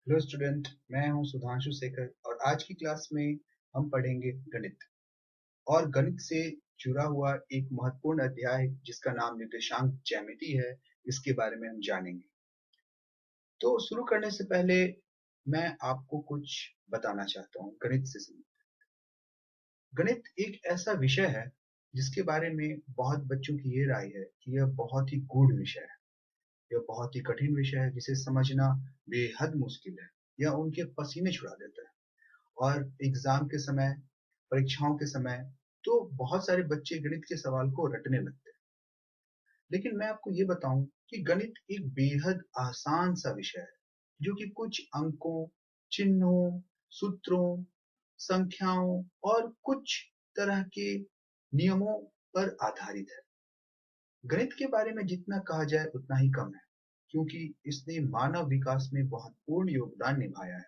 Hello student, मैं हूं सुधांशु शेखर और आज की क्लास में हम पढ़ेंगे गणित। और गणित से जुड़ा हुआ एक महत्वपूर्ण अध्याय जिसका नाम निर्देशांक ज्यामिति है, इसके बारे में हम जानेंगे। तो शुरू करने से पहले मैं आपको कुछ बताना चाहता हूँ गणित से संबंधित। गणित एक ऐसा विषय है जिसके बारे में बहुत बच्चों की ये राय है कि यह बहुत ही गूढ़ विषय है। यह बहुत ही कठिन विषय है जिसे समझना बेहद मुश्किल है। यह उनके पसीने छुड़ा देता है। और एग्जाम के समय, परीक्षाओं के समय तो बहुत सारे बच्चे गणित के सवाल को रटने लगते हैं। लेकिन मैं आपको ये बताऊं कि गणित एक बेहद आसान सा विषय है जो कि कुछ अंकों, चिन्हों, सूत्रों, संख्याओं और कुछ तरह के नियमों पर आधारित है। गणित के बारे में जितना कहा जाए उतना ही कम है, क्योंकि इसने मानव विकास में बहुत पूर्ण योगदान निभाया है।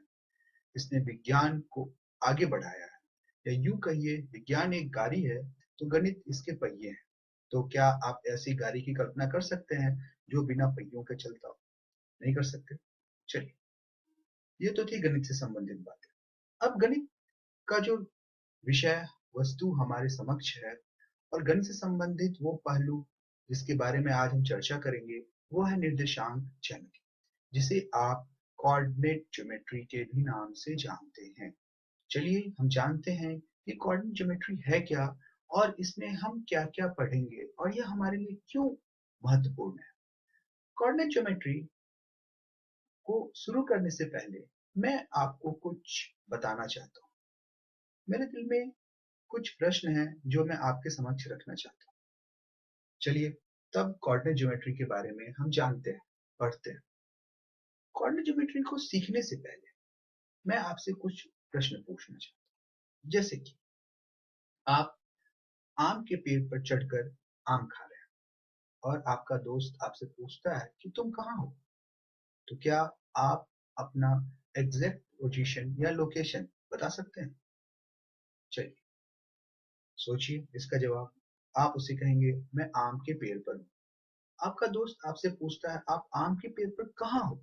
इसने विज्ञान को आगे बढ़ाया है, या यूं कहिए विज्ञान एक गाड़ी है तो गणित इसके पहिए हैं। तो क्या आप ऐसी गाड़ी की कल्पना कर सकते हैं जो बिना पहियों के चलता हो? नहीं कर सकते। चलिए, ये तो थी गणित से संबंधित बातें। अब गणित का जो विषय वस्तु हमारे समक्ष है और गणित से संबंधित वो पहलू जिसके बारे में आज हम चर्चा करेंगे, वो है निर्देशांक ज्यामिति, जिसे आप कोऑर्डिनेट ज्योमेट्री के भी नाम से जानते हैं। चलिए हम जानते हैं कि कोऑर्डिनेट ज्योमेट्री है क्या और इसमें हम क्या-क्या पढ़ेंगे और यह हमारे लिए क्यों महत्वपूर्ण है। कोऑर्डिनेट ज्योमेट्री को शुरू करने से पहले मैं आपको कुछ बताना चाहता हूँ। मेरे दिल में कुछ प्रश्न हैं जो मैं आपके समक्ष रखना चाहता हूँ। चलिए, तब कोऑर्डिनेट ज्योमेट्री के बारे में हम जानते हैं, पढ़ते हैं। कोऑर्डिनेट ज्योमेट्री को सीखने से पहले मैं आपसे कुछ प्रश्न पूछना चाहता हूँ। जैसे कि आप आम के पेड़ पर चढ़कर आम खा रहे हैं और आपका दोस्त आपसे पूछता है कि तुम कहाँ हो? तो क्या आप अपना एग्जैक्ट पोजीशन या लोकेशन बता सकते हैं? चलिए, सोचिए इसका जवाब। आप उसे कहेंगे, मैं आम के पेड़ पर हूँ। आपका दोस्त आपसे पूछता है, आप आम के पेड़ पर कहाँ हो?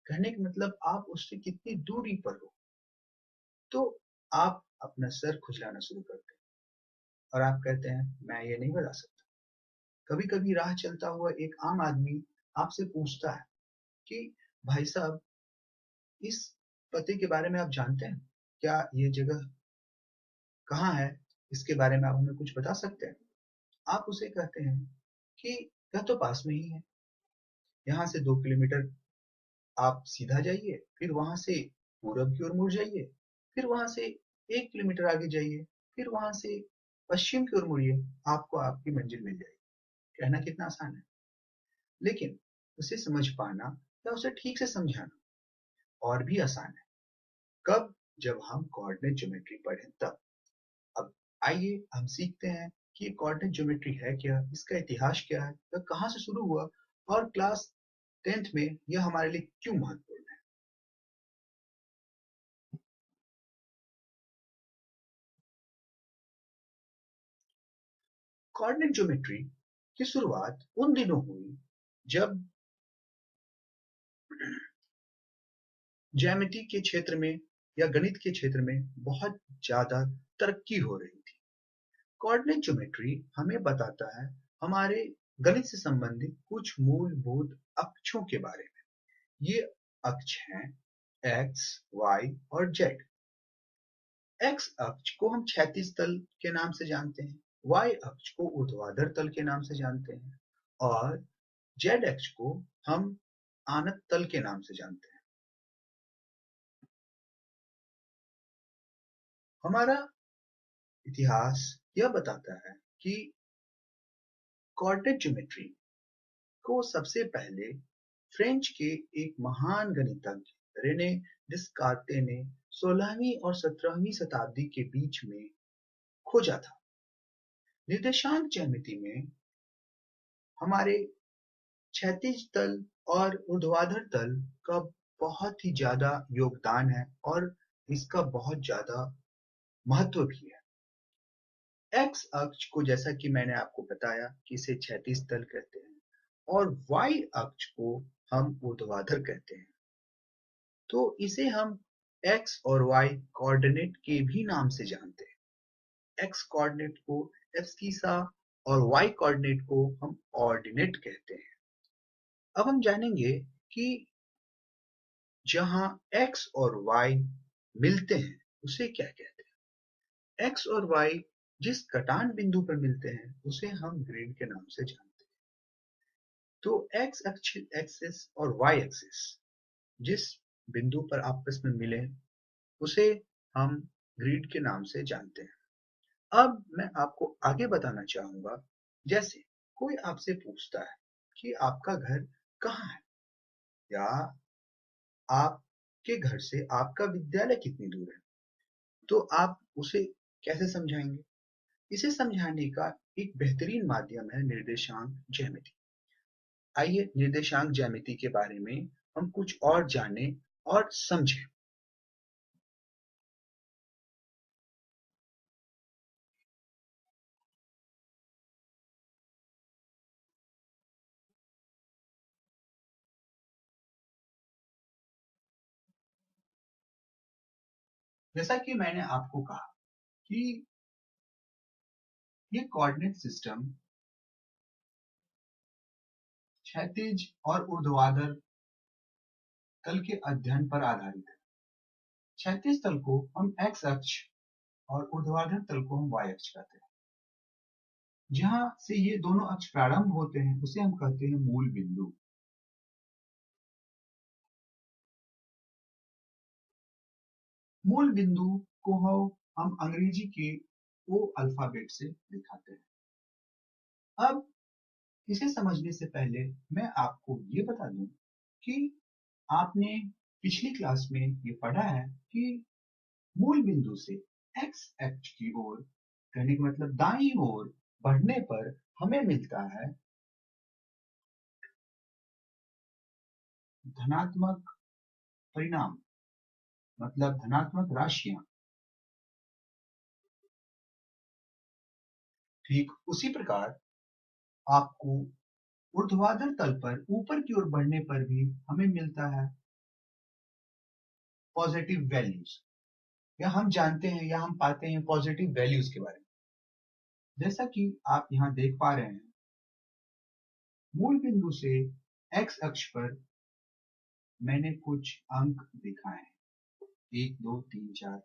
कहने का मतलब आप उससे कितनी दूरी पर हो। तो आप अपना सर खुजलाना शुरू करते हैं और आप कहते हैं, मैं ये नहीं बता सकता। कभी कभी राह चलता हुआ एक आम आदमी आपसे पूछता है कि भाई साहब, इस पते के बारे में आप जानते हैं? क्या ये जगह कहाँ है? इसके बारे में आप हमें कुछ बता सकते हैं? आप उसे कहते हैं कि यह तो पास में ही है। यहाँ से 2 किलोमीटर आप सीधा जाइए, फिर वहां से पूरब की ओर मुड़ जाइए, फिर वहां से 1 किलोमीटर आगे जाइए, फिर वहां से पश्चिम की ओर मुड़िए, आपको आपकी मंजिल मिल जाएगी। कहना कितना आसान है, लेकिन उसे समझ पाना या उसे ठीक से समझाना और भी आसान है। कब? जब हम कोऑर्डिनेट ज्योमेट्री पढ़ें तब। अब आइए हम सीखते हैं कि कोऑर्डिनेट ज्योमेट्री है क्या, इसका इतिहास क्या है, यह कहाँ से शुरू हुआ और क्लास 10th में यह हमारे लिए क्यों महत्वपूर्ण है। कोऑर्डिनेट ज्योमेट्री की शुरुआत उन दिनों हुई जब ज्यामिति के क्षेत्र में या गणित के क्षेत्र में बहुत ज्यादा तरक्की हो रही थी। कोऑर्डिनेट ज्योमेट्री हमें बताता है हमारे गणित से संबंधित कुछ मूलभूत अक्षों के बारे में। ये अक्ष हैं एक्स, वाई और जेड। एक्स अक्ष को हम क्षैतिज तल के नाम से जानते हैं, वाई अक्ष को ऊर्ध्वाधर तल के नाम से जानते हैं और जेड अक्ष को हम आनत तल के नाम से जानते हैं। हमारा इतिहास यह बताता है कि कोऑर्डिनेट ज्योमेट्री को सबसे पहले फ्रेंच के एक महान गणितज्ञ रेने डिस्कार्ते ने 16वीं और 17वीं शताब्दी के बीच में खोजा था। निर्देशांक ज्यामिति में हमारे क्षैतिज तल और ऊर्ध्वाधर तल का बहुत ही ज्यादा योगदान है और इसका बहुत ज्यादा महत्व भी है। एक्स अक्ष को, जैसा कि मैंने आपको बताया, कि इसे क्षैतिज तल कहते हैं और वाई अक्ष को हम ऊर्ध्वाधर कहते हैं। तो इसे हम एक्स और वाई कोऑर्डिनेट के भी नाम से जानते हैं। एक्स कोऑर्डिनेट को एब्सकीसा और वाई कोऑर्डिनेट को हम ऑर्डिनेट कहते हैं। अब हम जानेंगे कि जहां एक्स और वाई मिलते हैं उसे क्या कहते हैं। एक्स और वाई जिस कटान बिंदु पर मिलते हैं उसे हम ग्रेड के नाम से जानते हैं। तो एक्स एक्सिस और वाई एक्सिस जिस बिंदु पर आपस में मिले उसे हम ग्रिड के नाम से जानते हैं। अब मैं आपको आगे बताना चाहूंगा, जैसे कोई आपसे पूछता है कि आपका घर कहाँ है, या आपके घर से आपका विद्यालय कितनी दूर है, तो आप उसे कैसे समझाएंगे? इसे समझाने का एक बेहतरीन माध्यम है निर्देशांक ज्यामिति। आइए निर्देशांक ज्यामिति के बारे में हम कुछ और जानें और समझें। जैसा कि मैंने आपको कहा कि ये कोऑर्डिनेट सिस्टम क्षैतिज और ऊर्ध्वाधर तल के अध्ययन पर आधारित है। क्षैतिज तल को हम एक्स अक्ष और ऊर्ध्वाधर तल को हम वाई अक्ष कहते हैं। जहां से ये दोनों अक्ष प्रारंभ होते हैं उसे हम कहते हैं मूल बिंदु। मूल बिंदु को हम अंग्रेजी के ओ अल्फाबेट से दिखाते हैं। अब इसे समझने से पहले मैं आपको ये बता दूं कि आपने पिछली क्लास में ये पढ़ा है कि मूल बिंदु से एक्स अक्ष की ओर, कहने का मतलब दाईं ओर बढ़ने पर हमें मिलता है धनात्मक परिणाम, मतलब धनात्मक राशियां। ठीक उसी प्रकार आपको ऊर्ध्वाधर तल पर ऊपर की ओर बढ़ने पर भी हमें मिलता है पॉजिटिव वैल्यूज, या हम जानते हैं या हम पाते हैं पॉजिटिव वैल्यूज के बारे में। जैसा कि आप यहाँ देख पा रहे हैं, मूल बिंदु से एक्स अक्ष पर मैंने कुछ अंक दिखाए हैं, 1 2 3 4,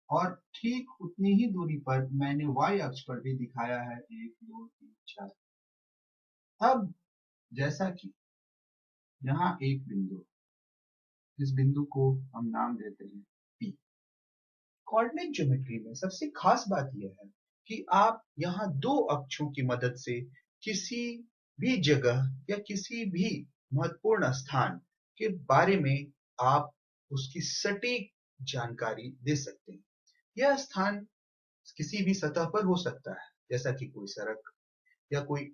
और ठीक उतनी ही दूरी पर मैंने वाई अक्ष पर भी दिखाया है 1 2 3 4। अब जैसा कि यहाँ एक बिंदु, इस बिंदु को हम नाम देते हैं P। कोऑर्डिनेट ज्योमेट्री में सबसे खास बात यह है कि आप यहाँ दो अक्षों की मदद से किसी भी जगह या किसी भी महत्वपूर्ण स्थान के बारे में आप उसकी सटीक जानकारी दे सकते हैं। यह स्थान किसी भी सतह पर हो सकता है, जैसा कि कोई सड़क या कोई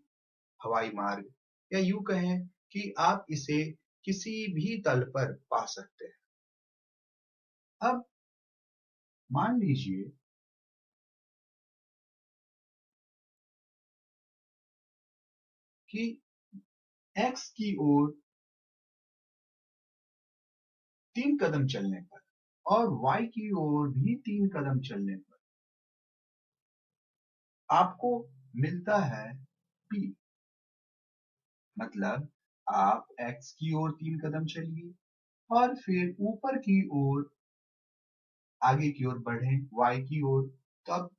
हवाई मार्ग, या यूं कहें कि आप इसे किसी भी तल पर पा सकते हैं। अब मान लीजिए कि एक्स की ओर 3 कदम चलने पर और वाई की ओर भी 3 कदम चलने पर आपको मिलता है P। मतलब आप एक्स की ओर 3 कदम चलिए और फिर ऊपर की ओर आगे की ओर बढ़ें वाई की ओर, तब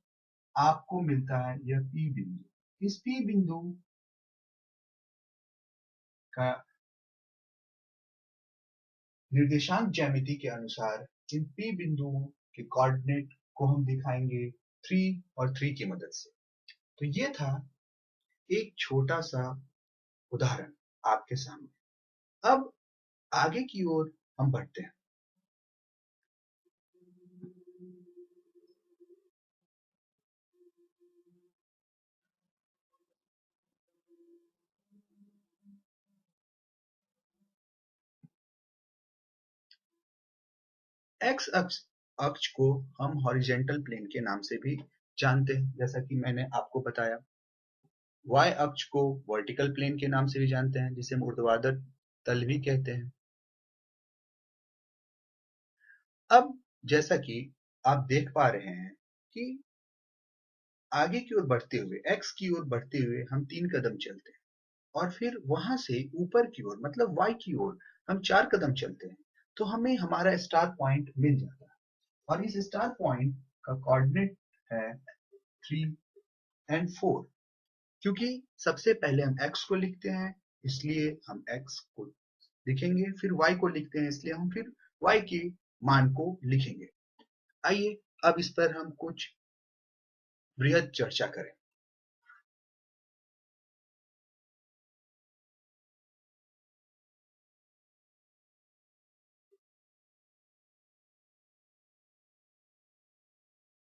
आपको मिलता है यह P बिंदु। इस P बिंदु का निर्देशांक ज्यामिति के अनुसार इन P बिंदुओं के कोऑर्डिनेट को हम दिखाएंगे 3 और 3 की मदद से। तो ये था एक छोटा सा उदाहरण आपके सामने। अब आगे की ओर हम बढ़ते हैं। एक्स अक्ष अक्ष को हम हॉरिजेंटल प्लेन के नाम से भी जानते हैं, जैसा कि मैंने आपको बताया। वाई अक्ष को वर्टिकल प्लेन के नाम से भी जानते हैं, जिसे हम ऊर्ध्वाधर तल भी कहते हैं। अब जैसा कि आप देख पा रहे हैं कि आगे की ओर बढ़ते हुए, x की ओर बढ़ते हुए हम 3 कदम चलते हैं और फिर वहां से ऊपर की ओर मतलब y की ओर हम 4 कदम चलते हैं, तो हमें हमारा स्टार पॉइंट मिल जाता है। और इस स्टार पॉइंट का कोऑर्डिनेट है 3 एंड 4। क्योंकि सबसे पहले हम x को लिखते हैं इसलिए हम x को लिखेंगे, फिर y को लिखते हैं इसलिए हम फिर y के मान को लिखेंगे। आइए अब इस पर हम कुछ बृहद चर्चा करें।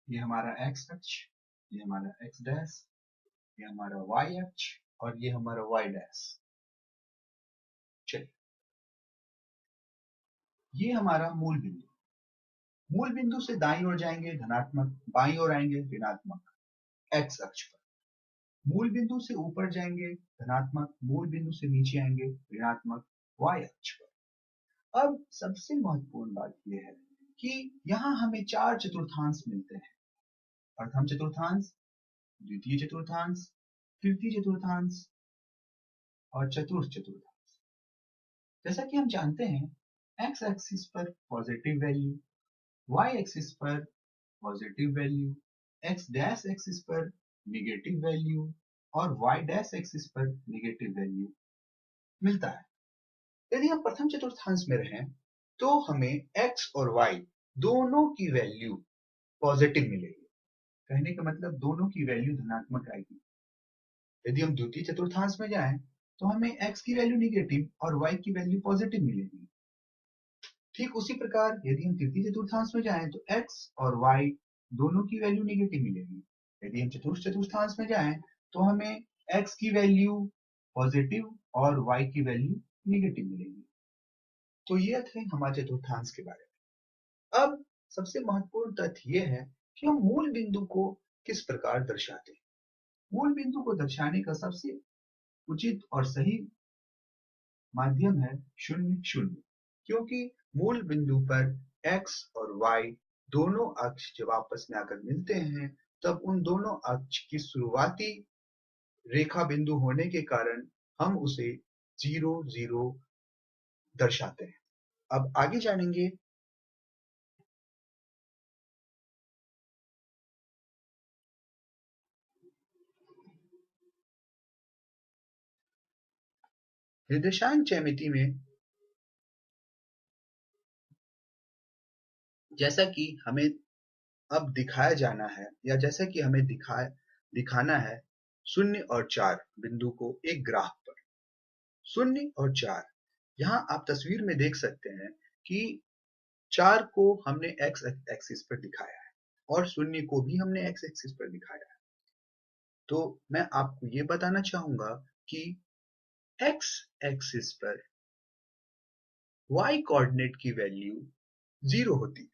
ये हमारा x अक्ष, ये हमारा x डैश, ये हमारा y अक्ष और ये हमारा y डैश। चलिए, ये हमारा मूल बिंदु। मूल बिंदु से दाईं ओर जाएंगे धनात्मक, बाईं ओर आएंगे ऋणात्मक x अक्ष पर। मूल बिंदु से ऊपर जाएंगे धनात्मक, मूल बिंदु से नीचे आएंगे ऋणात्मक y अक्ष पर। अब सबसे महत्वपूर्ण बात यह है कि यहाँ हमें 4 चतुर्थांश मिलते हैं। प्रथम चतुर्थांश, द्वितीय चतुर्थांश, तृतीय चतुर्थांश और चतुर्थ चतुर्थांश। जैसा कि हम जानते हैं x एक्सिस पर पॉजिटिव वैल्यू, y एक्सिस पर positive value, x dash axis पर नेगेटिव वैल्यू और y डैश एक्सिस पर नेगेटिव वैल्यू मिलता है। यदि हम प्रथम चतुर्थांश में रहें तो हमें x और y दोनों की वैल्यू पॉजिटिव मिलेगी। कहने का मतलब दोनों की वैल्यू धनात्मक आएगी। यदि हम द्वितीय चतुर्थांश में जाएं तो हमें x की वैल्यू नेगेटिव और y की वैल्यू पॉजिटिव मिलेगी। ठीक उसी प्रकार यदि हम तृतीय चतुर्थांश में जाएं तो x और y दोनों की वैल्यू नेगेटिव मिलेगी। यदि हम चतुर्थ चतुर्थांश में जाएं तो हमें x की वैल्यू पॉजिटिव और y की वैल्यू नेगेटिव मिलेगी। तो ये थे हमारे चतुर्थांश के बारे में। अब सबसे महत्वपूर्ण तथ्य यह है कि हम मूल बिंदु को किस प्रकार दर्शाते हैं। मूल बिंदु को दर्शाने का सबसे उचित और सही माध्यम है 0 0, क्योंकि मूल बिंदु पर x और y दोनों अक्ष जब आपस में आकर मिलते हैं तब उन दोनों अक्ष की शुरुआती रेखा बिंदु होने के कारण हम उसे 0 0 दर्शाते हैं। अब आगे जानेंगे निर्देशांक ज्यामिति में। जैसा कि हमें अब दिखाया जाना है या जैसा कि हमें दिखाना है 0 और 4 बिंदु को एक ग्राफ पर। 0 और 4, यहाँ आप तस्वीर में देख सकते हैं कि 4 को हमने x एक्सिस पर दिखाया है और 0 को भी हमने x एक्सिस पर दिखाया है। तो मैं आपको ये बताना चाहूंगा कि x एक्सिस पर y कोऑर्डिनेट की वैल्यू 0 होती है।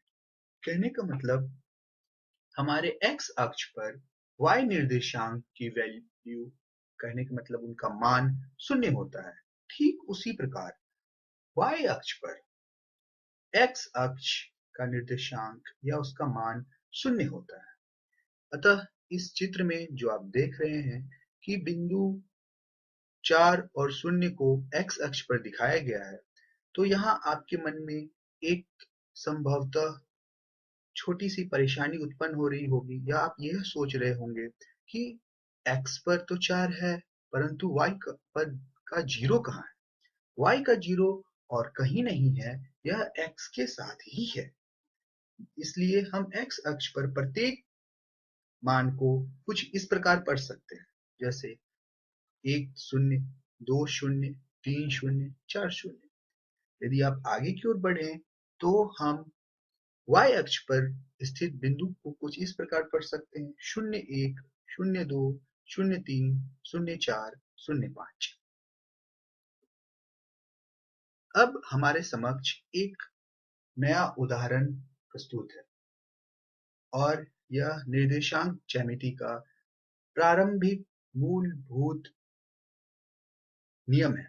कहने का मतलब हमारे x अक्ष पर y निर्देशांक की वैल्यू, कहने का मतलब उनका मान 0 होता है। ठीक उसी प्रकार y अक्ष पर x अक्ष का निर्देशांक या उसका मान 0 होता है। अतः इस चित्र में जो आप देख रहे हैं कि बिंदु 4 और 0 को x अक्ष पर दिखाया गया है, तो यहाँ आपके मन में एक संभवतः छोटी सी परेशानी उत्पन्न हो रही होगी या आप यह सोच रहे होंगे कि x पर तो 4 है परंतु पर का 0 कहाँ है। y का 0 और कहीं नहीं है, यह x के साथ ही है। इसलिए हम x अक्ष पर प्रत्येक मान को कुछ इस प्रकार पढ़ सकते हैं, जैसे 1 0, 2 0, 3 0, 4 0। यदि आप आगे की ओर बढ़ें तो हम y अक्ष पर स्थित बिंदु को कुछ इस प्रकार पढ़ सकते हैं 0 1, 0 2, 0 3, 0 4, 0 5। अब हमारे समक्ष एक नया उदाहरण प्रस्तुत है और यह निर्देशांक ज्यामिति का प्रारंभिक मूलभूत नियम है,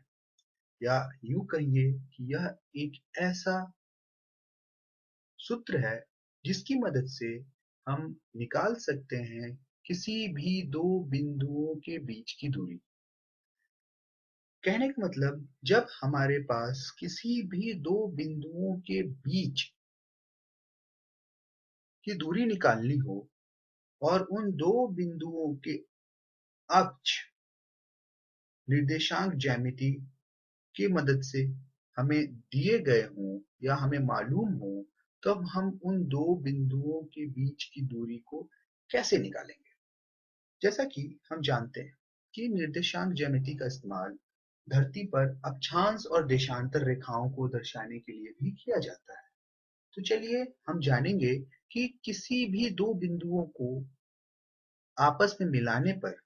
या यूं कहिए कि यह एक ऐसा सूत्र है जिसकी मदद से हम निकाल सकते हैं किसी भी दो बिंदुओं के बीच की दूरी। कहने का मतलब जब हमारे पास किसी भी दो बिंदुओं के बीच की दूरी निकालनी हो और उन दो बिंदुओं के अक्ष निर्देशांक ज्यामिति की मदद से हमें दिए गए हों या हमें मालूम हो, तब हम उन दो बिंदुओं के बीच की दूरी को कैसे निकालेंगे। जैसा कि हम जानते हैं कि निर्देशांक ज्यामिति का इस्तेमाल धरती पर अक्षांश और देशांतर रेखाओं को दर्शाने के लिए भी किया जाता है। तो चलिए हम जानेंगे कि किसी भी दो बिंदुओं को आपस में मिलाने पर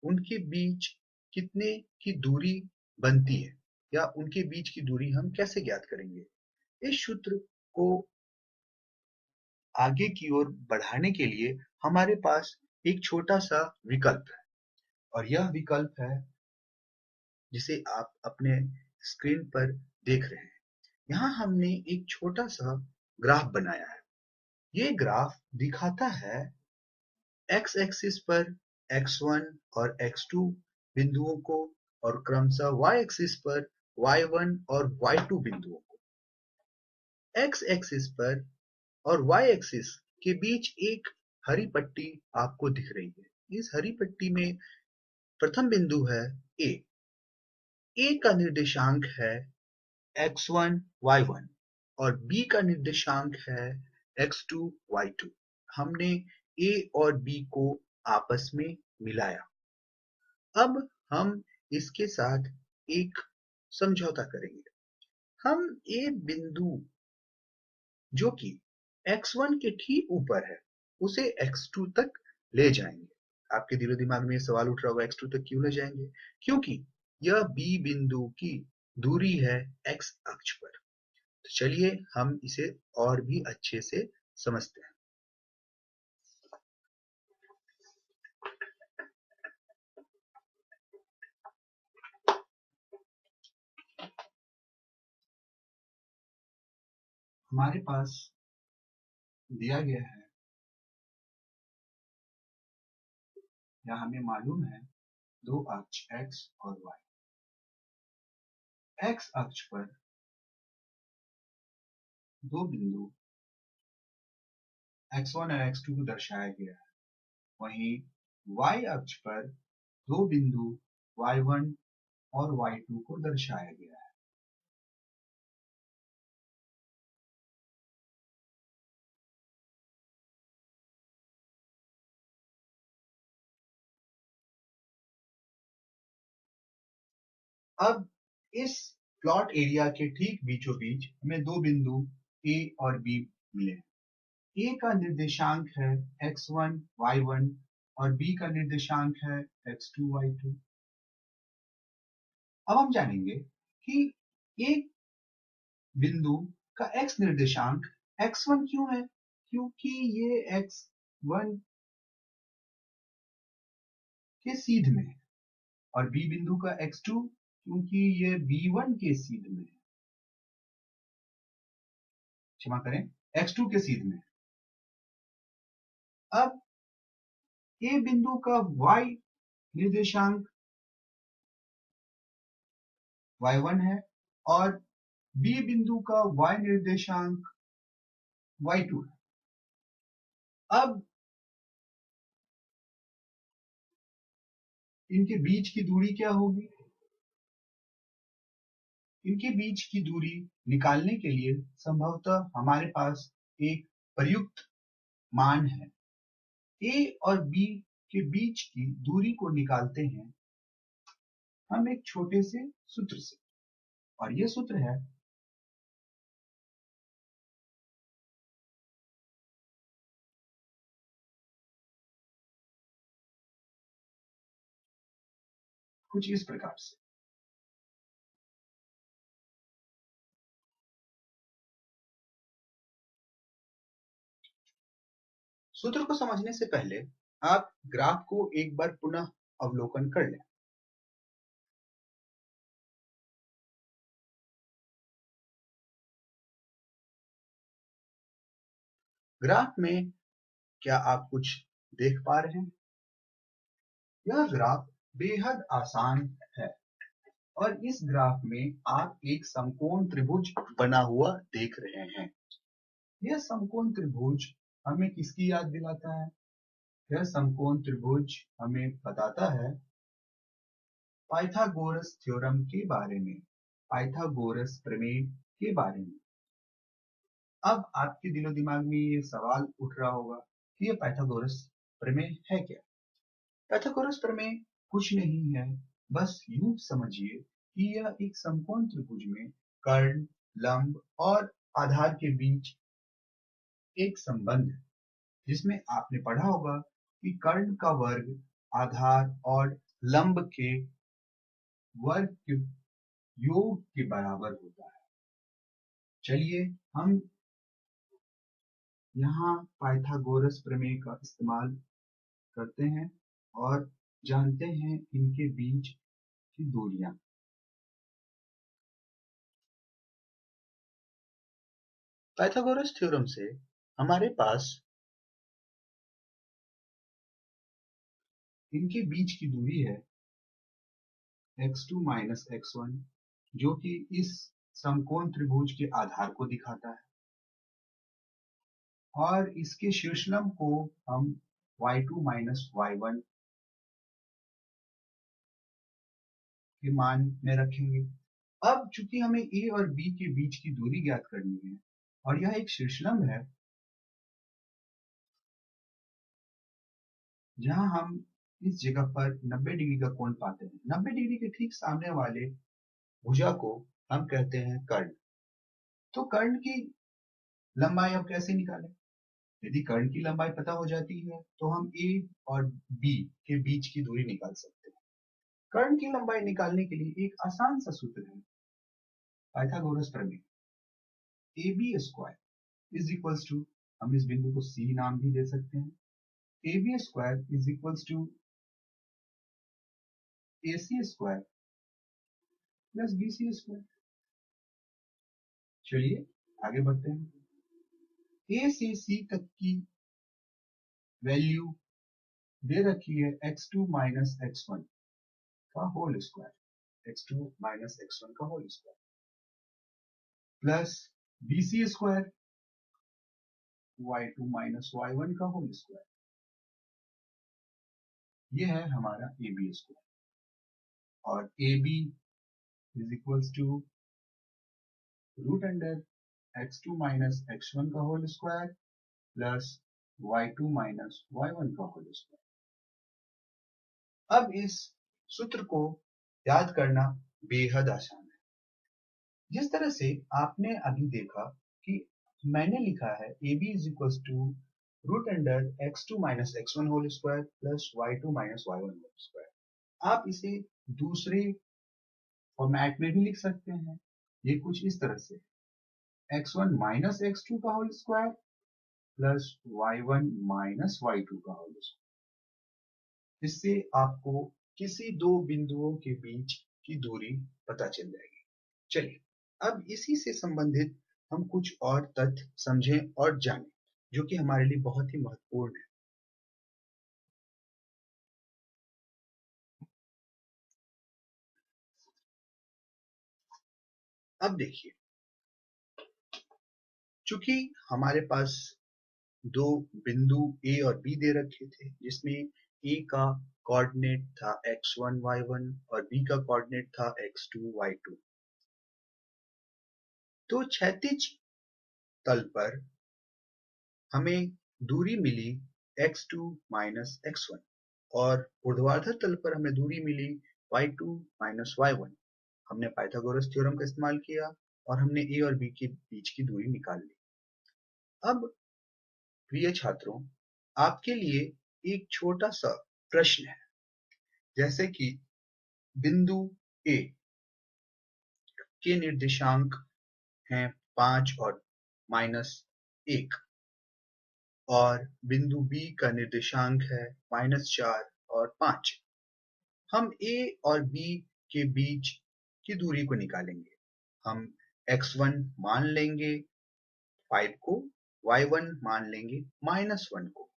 उनके बीच कितने की दूरी बनती है या उनके बीच की दूरी हम कैसे ज्ञात करेंगे। इस सूत्र को आगे की ओर बढ़ाने के लिए हमारे पास एक छोटा सा विकल्प है और यह विकल्प है जिसे आप अपने स्क्रीन पर देख रहे हैं। यहाँ हमने एक छोटा सा ग्राफ बनाया है। ये ग्राफ दिखाता है एक्स एक्सिस पर x1 और x2 बिंदुओं को और क्रमशः y एक्सिस पर y1 और y2 बिंदुओं को। x एक्सिस पर और y एक्सिस के बीच एक हरी पट्टी आपको दिख रही है। इस हरी पट्टी में प्रथम बिंदु है a। a का निर्देशांक है x1 y1 और b का निर्देशांक है x2 y2। हमने a और b को आपस में मिलाया। अब हम इसके साथ एक समझौता करेंगे। हम a बिंदु जो कि x1 के ठीक ऊपर है उसे x2 तक ले जाएंगे। आपके दिलो दिमाग में सवाल उठ रहा होगा x2 तक क्यों ले जाएंगे? क्योंकि यह b बिंदु की दूरी है x अक्ष पर। तो चलिए हम इसे और भी अच्छे से समझते हैं। हमारे पास दिया गया है या हमें मालूम है दो अक्ष x और y। x अक्ष पर दो बिंदु x1 और x2 को दर्शाया गया है, वहीं y अक्ष पर दो बिंदु y1 और y2 को दर्शाया गया है। अब इस प्लॉट एरिया के ठीक बीचों बीच हमें दो बिंदु A और B मिले। A का निर्देशांक है x1 y1 और B का निर्देशांक है x2 y2। अब हम जानेंगे कि एक बिंदु का x निर्देशांक x1 क्यों है? क्योंकि ये x1 के सीध में है और B बिंदु का x2 क्योंकि ये B1 के सीध में है। क्षमा करें, x2 के सीध में। अब A बिंदु का y निर्देशांक y1 है और B बिंदु का y निर्देशांक y2 है। अब इनके बीच की दूरी क्या होगी? इनके बीच की दूरी निकालने के लिए संभवतः हमारे पास एक प्रयुक्त मान है। A और B के बीच की दूरी को निकालते हैं हम एक छोटे से सूत्र से, और यह सूत्र है कुछ इस प्रकार से। सूत्र को समझने से पहले आप ग्राफ को एक बार पुनः अवलोकन कर लें। ग्राफ में क्या आप कुछ देख पा रहे हैं? यह ग्राफ बेहद आसान है और इस ग्राफ में आप एक समकोण त्रिभुज बना हुआ देख रहे हैं। यह समकोण त्रिभुज हमें किसकी याद दिलाता है? यह समकोण त्रिभुज हमें बताता है पाइथागोरस थ्योरम के बारे में, पाइथागोरस प्रमेय के बारे में। अब आपके दिलो दिमाग में ये सवाल उठ रहा होगा कि यह पाइथागोरस प्रमेय है क्या? पाइथागोरस प्रमेय कुछ नहीं है, बस यूं समझिए कि यह एक समकोण त्रिभुज में कर्ण, लंब और आधार के बीच एक संबंध है, जिसमें आपने पढ़ा होगा कि कर्ण का वर्ग आधार और लंब के वर्ग के योग के बराबर होता है। चलिए हम यहाँ पाइथागोरस प्रमेय का इस्तेमाल करते हैं और जानते हैं इनके बीच की दूरियां। पाइथागोरस थ्योरम से हमारे पास इनके बीच की दूरी है x2 माइनस x1, जो कि इस समकोण त्रिभुज के आधार को दिखाता है, और इसके शीर्षलंब को हम y2 माइनस y1 के मान में रखेंगे। अब चूंकि हमें a और b के बीच की दूरी ज्ञात करनी है और यह एक शीर्षलंब है जहां हम इस जगह पर 90 डिग्री का कोण पाते हैं। 90 डिग्री के ठीक सामने वाले भुजा को हम कहते हैं कर्ण। तो कर्ण की लंबाई अब कैसे निकालें? यदि कर्ण की लंबाई पता हो जाती है तो हम a और b के बीच की दूरी निकाल सकते हैं। कर्ण की लंबाई निकालने के लिए एक आसान सा सूत्र है, पाइथागोरस प्रमेय। A B square is equals to, हम इस बिंदु को C नाम भी दे सकते हैं, A B square is equals to A C square plus B C square. चलिए आगे बढ़ते हैं। ए से सी तक की वैल्यू दे रखी है x2 माइनस x1 का whole square, x2 minus x1 का whole square plus bc square y2 minus y1 का होल स्क्वायर। यह है हमारा ए बी स्क्वायर, और A B is equals to root under x2 minus x1 का whole square plus y2 minus y1 का whole square. अब इस सूत्र को याद करना बेहद आसान है। जिस तरह से आपने अभी देखा कि मैंने लिखा है A B is equals to root under x2 minus x1 whole square plus y2 minus y1 whole square. आप इसे दूसरे फॉर्मेट में भी लिख सकते हैं, ये कुछ इस तरह से x1 माइनस x2 का whole square plus y1 minus y2 का होल स्क्वायर। इससे आपको किसी दो बिंदुओं के बीच की दूरी पता चल जाएगी। चलिए अब इसी से संबंधित हम कुछ और तथ्य समझें और जानें, जो कि हमारे लिए बहुत ही महत्वपूर्ण है। अब देखिए, चूंकि हमारे पास दो बिंदु ए और बी दे रखे थे, जिसमें ए का कोऑर्डिनेट था x1 y1 और बी का कोऑर्डिनेट था x2 y2, तो क्षैतिज तल पर हमें दूरी मिली x2 माइनस x1 और ऊर्ध्वाधर तल पर हमें दूरी मिली y2 माइनस y1। हमने पाइथागोरस थ्योरम का इस्तेमाल किया और हमने ए और बी के बीच की दूरी निकाल ली। अब प्रिय छात्रों, आपके लिए एक छोटा सा प्रश्न है। जैसे कि बिंदु ए के निर्देशांक हैं 5 और -1 और बिंदु बी का निर्देशांक है -4 और 5। हम ए और बी के बीच की दूरी को निकालेंगे। हम x1 मान लेंगे 5 को y1 मान लेंगे -1 को।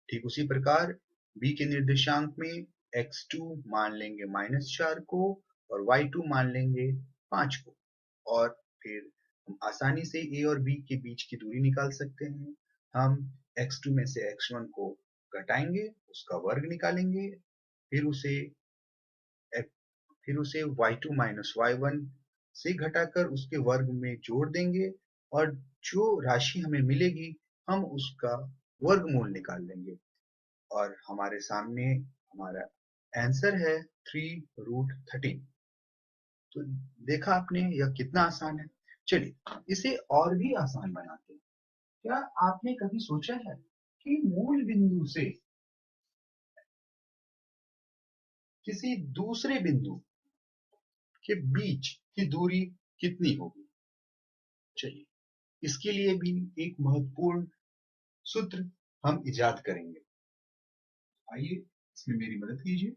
ठीक उसी प्रकार b के निर्देशांक में x2 मान लेंगे -4 को और y2 मान लेंगे 5 को। और फिर हम आसानी से a और b के बीच की दूरी निकाल सकते हैं। हम x2 में से x1 को घटाएंगे, उसका वर्ग निकालेंगे, फिर उसे y2 माइनस y1 से घटाकर उसके वर्ग में जोड़ देंगे और जो राशि हमें मिलेगी हम उसका वर्गमूल निकाल लेंगे और हमारे सामने हमारा आंसर है 3√13। तो देखा आपने यह कितना आसान है। चलिए इसे और भी आसान बनाते हैं। क्या आपने कभी सोचा है कि मूल बिंदु से किसी दूसरे बिंदु के बीच की दूरी कितनी होगी? चलिए इसके लिए भी एक महत्वपूर्ण सूत्र हम इजाद करेंगे। आइए इसमें मेरी मदद कीजिए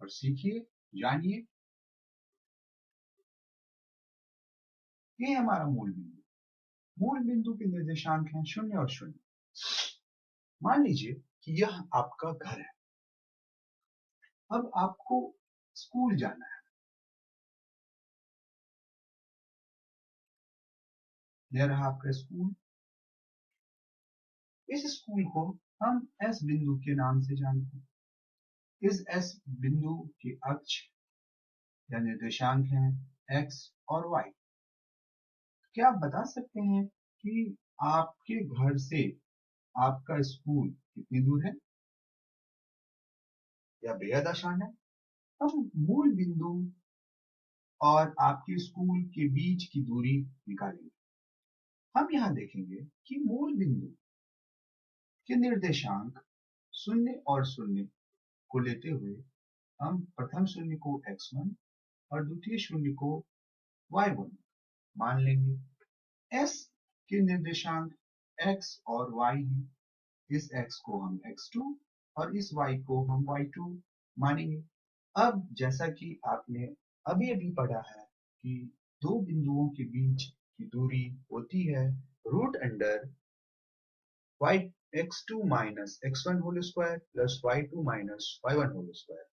और सीखिए, जानिए। ये हमारा मूल बिंदु। मूल बिंदु के निर्देशांक हैं 0 और 0। मान लीजिए कि यह आपका घर है। अब आपको स्कूल जाना है। यह रहा आपका स्कूल। इस स्कूल को हम एस बिंदु के नाम से जानते हैं। इस एस बिंदु के अक्ष या निर्देशांक हैं एक्स और वाई। क्या आप बता सकते हैं कि आपके घर से आपका स्कूल कितनी दूर है? यह बेहद आसान है। हम मूल बिंदु और आपके स्कूल के बीच की दूरी निकालेंगे। हम यहाँ देखेंगे कि मूल बिंदु के निर्देशांक 0 और 0 को लेते हुए हम प्रथम शून्य को x1 और द्वितीय शून्य को y1 मान लेंगे। s के निर्देशांक x और y हैं। इस x को हम x2 और इस y को हम y2 मानेंगे। अब जैसा कि आपने अभी अभी पढ़ा है कि दो बिंदुओं के बीच की दूरी होती है root under x2 minus x1 whole square plus y2 minus y1 whole square.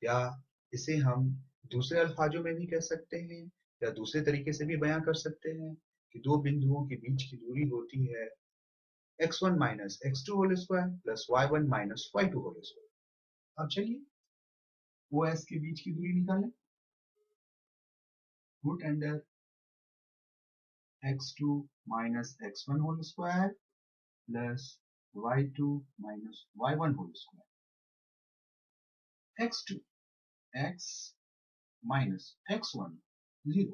या इसे हम दूसरे अल्फाजों में भी कह सकते हैं या दूसरे तरीके से भी बयां कर सकते हैं कि दो बिंदुओं के बीच की दूरी होती है x1 minus x2 whole square plus y1 minus y2 whole square. अब चलिए OS के बीच की दूरी निकालें। Root under x2 minus x1 whole square plus y2 minus y1 whole square. x2 x minus x1 0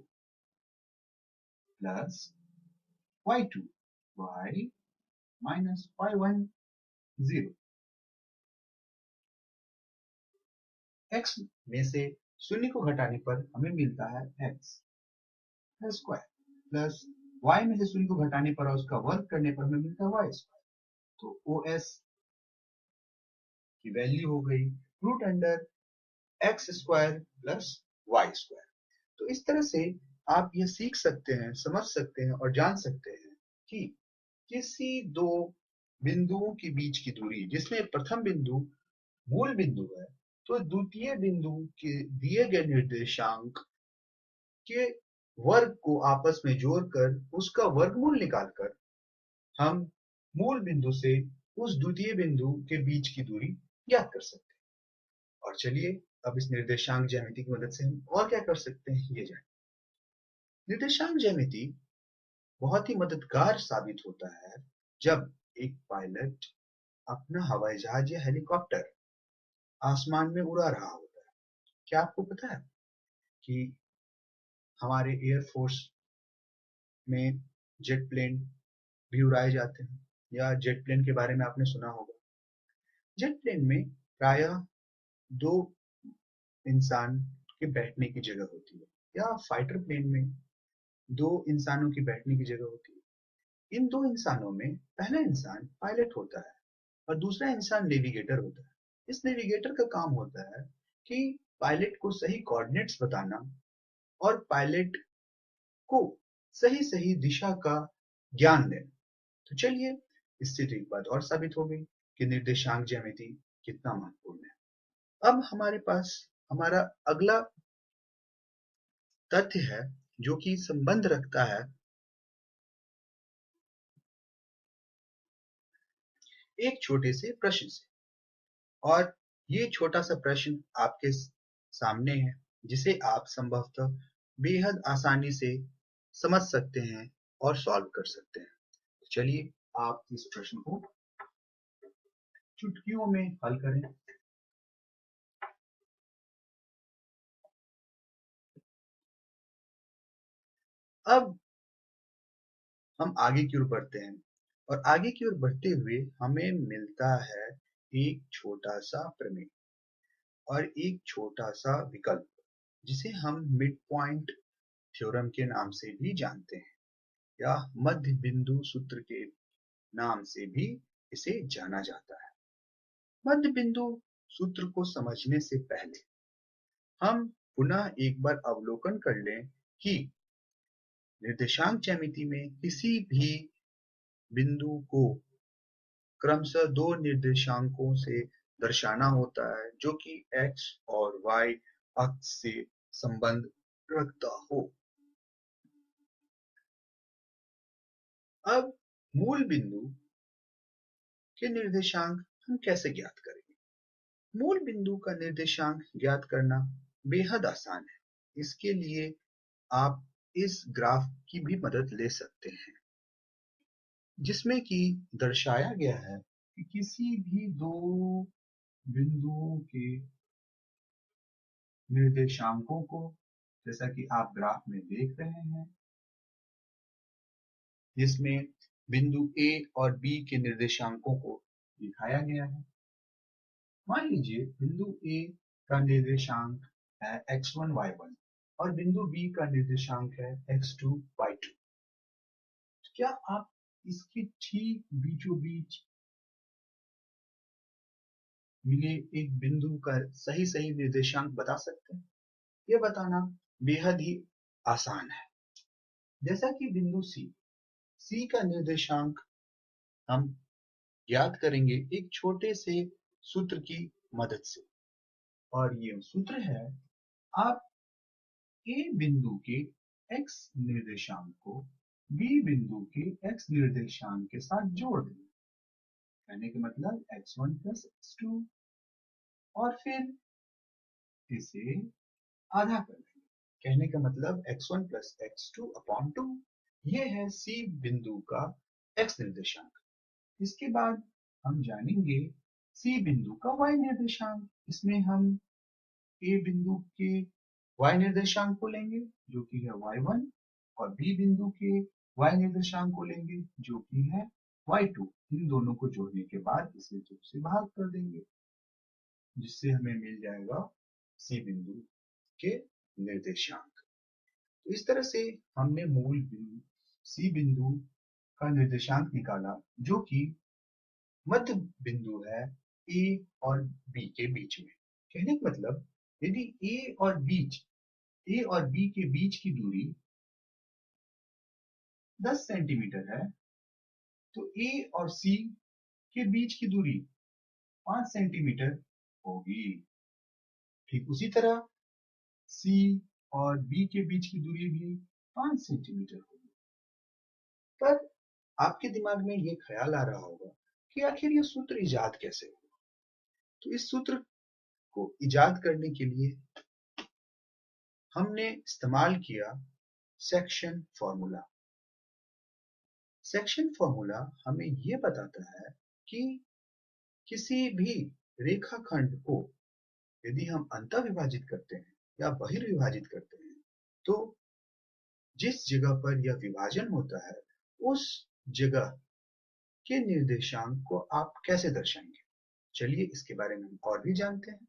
plus y2 y minus y1 0। x में से शून्य को घटाने पर हमें मिलता है x स्क्वायर प्लस y में से शून्य को घटाने पर और उसका वर्ग करने पर हमें मिलता है y स्क्वायर। तो OS की वैल्यू हो गई root under x square plus y square. तो इस तरह से आप यह सीख सकते हैं, समझ सकते हैं और जान सकते हैं कि किसी दो बिंदुओं के बीच की दूरी जिसमें प्रथम बिंदु मूल बिंदु है तो द्वितीय बिंदु के दिए गए निर्देशांक के वर्ग को आपस में जोड़कर उसका वर्गमूल निकालकर हम मूल बिंदु से उस द्वितीय बिंदु के बीच की दूरी ज्ञात कर सकते हैं। और चलिए अब इस निर्देशांक ज्यामिति की मदद से हम और क्या कर सकते हैं ये जानें। निर्देशांक ज्यामिति बहुत ही मददगार साबित होता है जब एक पायलट अपना हवाई जहाज या हेलीकॉप्टर आसमान में उड़ा रहा होता है। क्या आपको पता है कि हमारे एयरफोर्स में जेट प्लेन भी उड़ाए जाते हैं या जेट प्लेन के बारे में आपने सुना होगा। जेट प्लेन में प्रायः दो इंसान के बैठने की जगह होती है या फाइटर प्लेन में दो इंसानों की बैठने की जगह होती है। इन दो इंसानों में पहला इंसान पायलट होता है और दूसरा इंसान नेविगेटर होता है। इस नेविगेटर का काम होता है कि पायलट को सही कोऑर्डिनेट्स बताना और पायलट को सही सही दिशा का ज्ञान दें। तो चलिए, इससे तो एक बात और साबित हो गई कि निर्देशांक ज्यामिति कितना महत्वपूर्ण है। अब हमारे पास हमारा अगला तथ्य है जो कि संबंध रखता है एक छोटे से प्रश्न से। और ये छोटा सा प्रश्न आपके सामने है जिसे आप संभवतः बेहद आसानी से समझ सकते हैं और सॉल्व कर सकते हैं। चलिए, आप इस प्रश्न को चुटकियों में हल करें। अब हम आगे की ओर बढ़ते हैं और आगे की ओर बढ़ते हुए हमें मिलता है एक छोटा सा प्रमेय और एक छोटा सा विकल्प जिसे हम मिड पॉइंट थ्योरम के नाम से भी जानते हैं या मध्य बिंदु सूत्र के नाम से भी इसे जाना जाता है। मध्य बिंदु सूत्र को समझने से पहले हम पुनः एक बार अवलोकन कर लें कि निर्देशांक ज्यामिति में किसी भी बिंदु को क्रमशः दो निर्देशांकों से दर्शाना होता है जो कि x और y अक्ष से संबंध रखता हो। अब मूल बिंदु के निर्देशांक हम कैसे ज्ञात करेंगे? मूल बिंदु का निर्देशांक ज्ञात करना बेहद आसान है। इसके लिए आप इस ग्राफ की भी मदद ले सकते हैं जिसमें कि दर्शाया गया है कि किसी भी दो बिंदुओं के निर्देशांकों को, जैसा कि आप ग्राफ में देख रहे हैं, जिसमें बिंदु ए और बी के निर्देशांकों को दिखाया गया है। मान लीजिए बिंदु ए का निर्देशांक है x1 y1 और बिंदु बी का निर्देशांक है x2 y2। क्या आप इसके ठीक बीचों बीच मिले एक बिंदु का सही सही निर्देशांक बता सकते हैं? यह बताना बेहद ही आसान है। जैसा कि बिंदु सी का निर्देशांक हम ज्ञात करेंगे एक छोटे से सूत्र की मदद से, और ये सूत्र है, आप ए बिंदु के x निर्देशांक को बी बिंदु के x निर्देशांक के साथ जोड़ दें। कहने का मतलब x1 प्लस x2, और फिर इसे आधा कर दें। कहने का मतलब x1 प्लस x2 अपॉन 2। ये है सी बिंदु का x निर्देशांक। इसके बाद हम जानेंगे सी बिंदु का y निर्देशांक। इसमें हम ए बिंदु के y निर्देशांक को लेंगे जो कि है y1, और बी बिंदु के y निर्देशांक को लेंगे जो कि है y2। इन दोनों को जोड़ने के बाद इसे 2 से भाग कर देंगे जिससे हमें मिल जाएगा सी बिंदु के निर्देशांक। तो इस तरह से हमने मूल बिंदु सी बिंदु का निर्देशांक निकाला जो कि मध्य बिंदु है ए और बी के बीच में। कहने का मतलब यदि ए और बी के बीच की दूरी 10 सेंटीमीटर है तो ए और सी के बीच की दूरी 5 सेंटीमीटर होगी। ठीक उसी तरह सी और बी के बीच की दूरी भी 5 सेंटीमीटर होगी। पर आपके दिमाग में ये ख्याल आ रहा होगा कि आखिर ये सूत्र इजाद कैसे हुआ? तो इस सूत्र को इजाद करने के लिए हमने इस्तेमाल किया सेक्शन फॉर्मूला। सेक्शन फॉर्मूला हमें ये बताता है कि किसी भी रेखाखंड को यदि हम अंतः विभाजित करते हैं या बहिर्विभाजित करते हैं तो जिस जगह पर यह विभाजन होता है उस जगह के निर्देशांक को आप कैसे दर्शाएंगे? चलिए इसके बारे में हम और भी जानते हैं।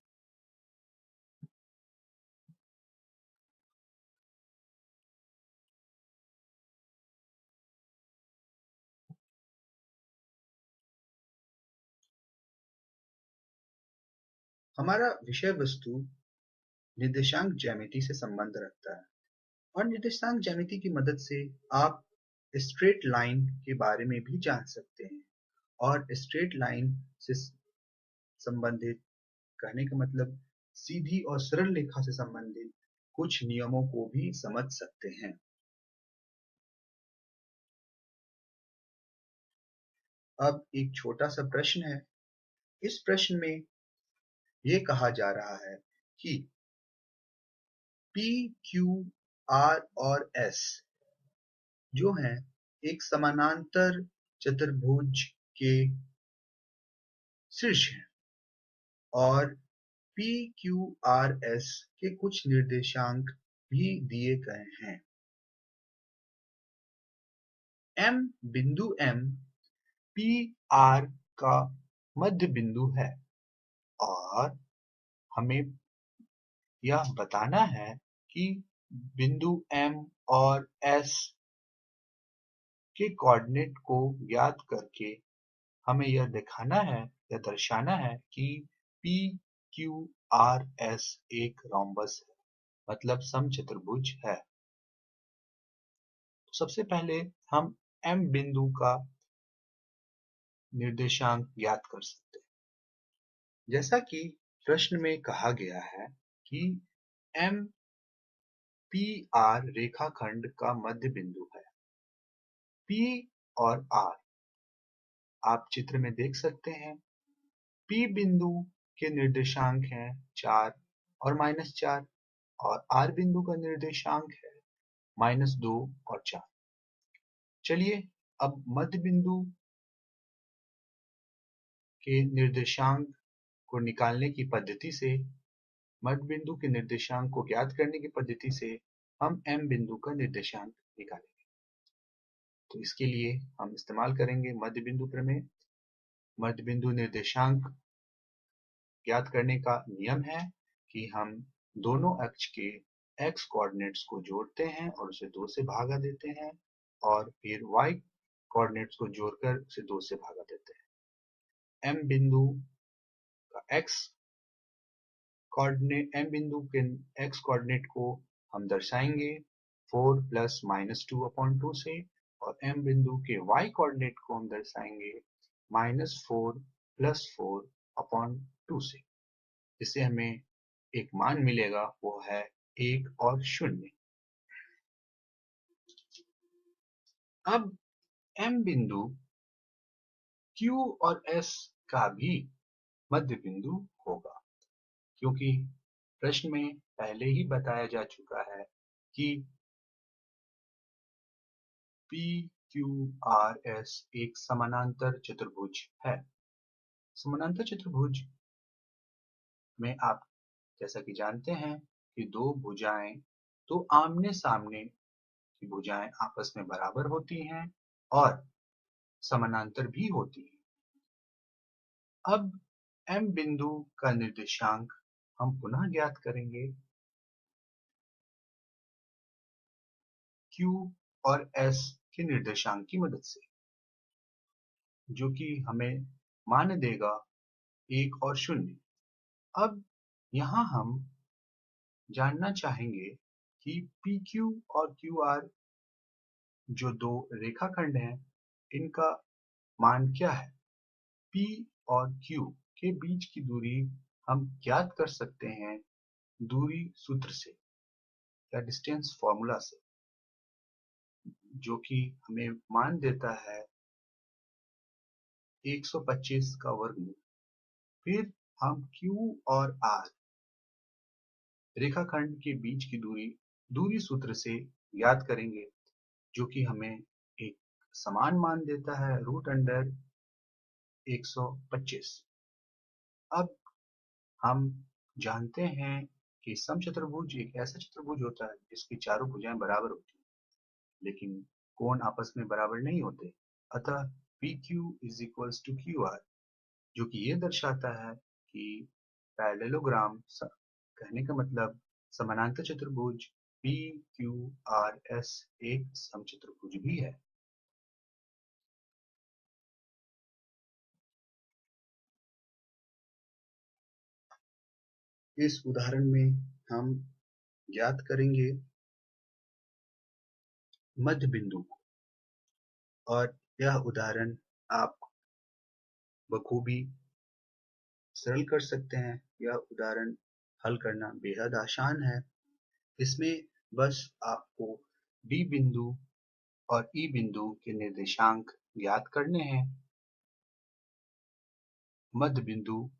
हमारा विषय वस्तु निर्देशांक ज्यामिति से संबंध रखता है और निर्देशांक ज्यामिति की मदद से आप स्ट्रेट लाइन के बारे में भी जान सकते हैं और स्ट्रेट लाइन से संबंधित, कहने का मतलब सीधी और सरल रेखा से संबंधित कुछ नियमों को भी समझ सकते हैं। अब एक छोटा सा प्रश्न है। इस प्रश्न में ये कहा जा रहा है कि पी, क्यू, आर और एस जो हैं एक समानांतर चतुर्भुज के शीर्ष हैं और पी, क्यू, आर, एस के कुछ निर्देशांक भी दिए गए हैं। M बिंदु M पी आर का मध्य बिंदु है और हमें यह बताना है कि बिंदु M और S के कोऑर्डिनेट को ज्ञात करके हमें यह दिखाना है या दर्शाना है कि पी क्यू आर एस एक रोम्बस है, मतलब समचतुर्भुज है। तो सबसे पहले हम M बिंदु का निर्देशांक ज्ञात कर सकते हैं। जैसा कि प्रश्न में कहा गया है कि M पी आर रेखाखंड का मध्य बिंदु है। P और R आप चित्र में देख सकते हैं। P बिंदु के निर्देशांक हैं 4 और -4 और R बिंदु का निर्देशांक है -2 और 4। चलिए अब मध्य बिंदु के निर्देशांक को निकालने की पद्धति से, मध्य बिंदु के निर्देशांक को ज्ञात करने की पद्धति से हम M बिंदु का निर्देशांक निकालेंगे। तो इसके लिए हम इस्तेमाल करेंगे मध्य बिंदु प्रमेय। मध्य बिंदु निर्देशांक ज्ञात करने का नियम है कि हम दोनों अक्ष के x कोऑर्डिनेट्स को जोड़ते हैं और उसे 2 से भागा देते हैं और फिर y कोऑर्डिनेट्स को जोड़कर उसे 2 से भागा देते हैं। M बिंदु के x कोऑर्डिनेट को हम दर्शाएंगे 4 + -2/2 से और M बिंदु के y कोऑर्डिनेट को हम दर्शाएंगे -4 + 4/2 से। इससे हमें एक मान मिलेगा, वो है 1 और 0। अब M बिंदु Q और S का भी मध्य बिंदु होगा, क्योंकि प्रश्न में पहले ही बताया जा चुका है कि P, Q, R, S एक समानांतर चतुर्भुज है। समानांतर चतुर्भुज में आप जैसा कि जानते हैं कि दो आमने सामने की भुजाएं आपस में बराबर होती हैं और समानांतर भी होती हैं। अब M बिंदु का निर्देशांक हम पुनः ज्ञात करेंगे Q और S के निर्देशांक की मदद से, जो कि हमें मान देगा 1 और 0। अब यहाँ हम जानना चाहेंगे कि PQ और QR जो दो रेखाखंड हैं, इनका मान क्या है। P और Q के बीच की दूरी हम ज्ञात कर सकते हैं दूरी सूत्र से या डिस्टेंस फॉर्मूला से, जो कि हमें मान देता है 125 का वर्गमूल। फिर हम Q और R रेखाखंड के बीच की दूरी सूत्र से ज्ञात करेंगे, जो कि हमें एक समान मान देता है √125। अब हम जानते हैं कि समचतुर्भुज एक ऐसा चतुर्भुज होता है जिसकी चारों भुजाएं बराबर होती हैं, लेकिन कोण आपस में बराबर नहीं होते। अतः PQ = QR, जो कि ये दर्शाता है कि पैरेललोग्राम, कहने का मतलब समानांतर चतुर्भुज PQRS एक समचतुर्भुज भी है। इस उदाहरण में हम ज्ञात करेंगे मध्य बिंदु को। और यह उदाहरण आप बखूबी सरल कर सकते हैं। यह उदाहरण हल करना बेहद आसान है। इसमें बस आपको डी बिंदु और ई बिंदु के निर्देशांक ज्ञात करने हैं मध्य बिंदु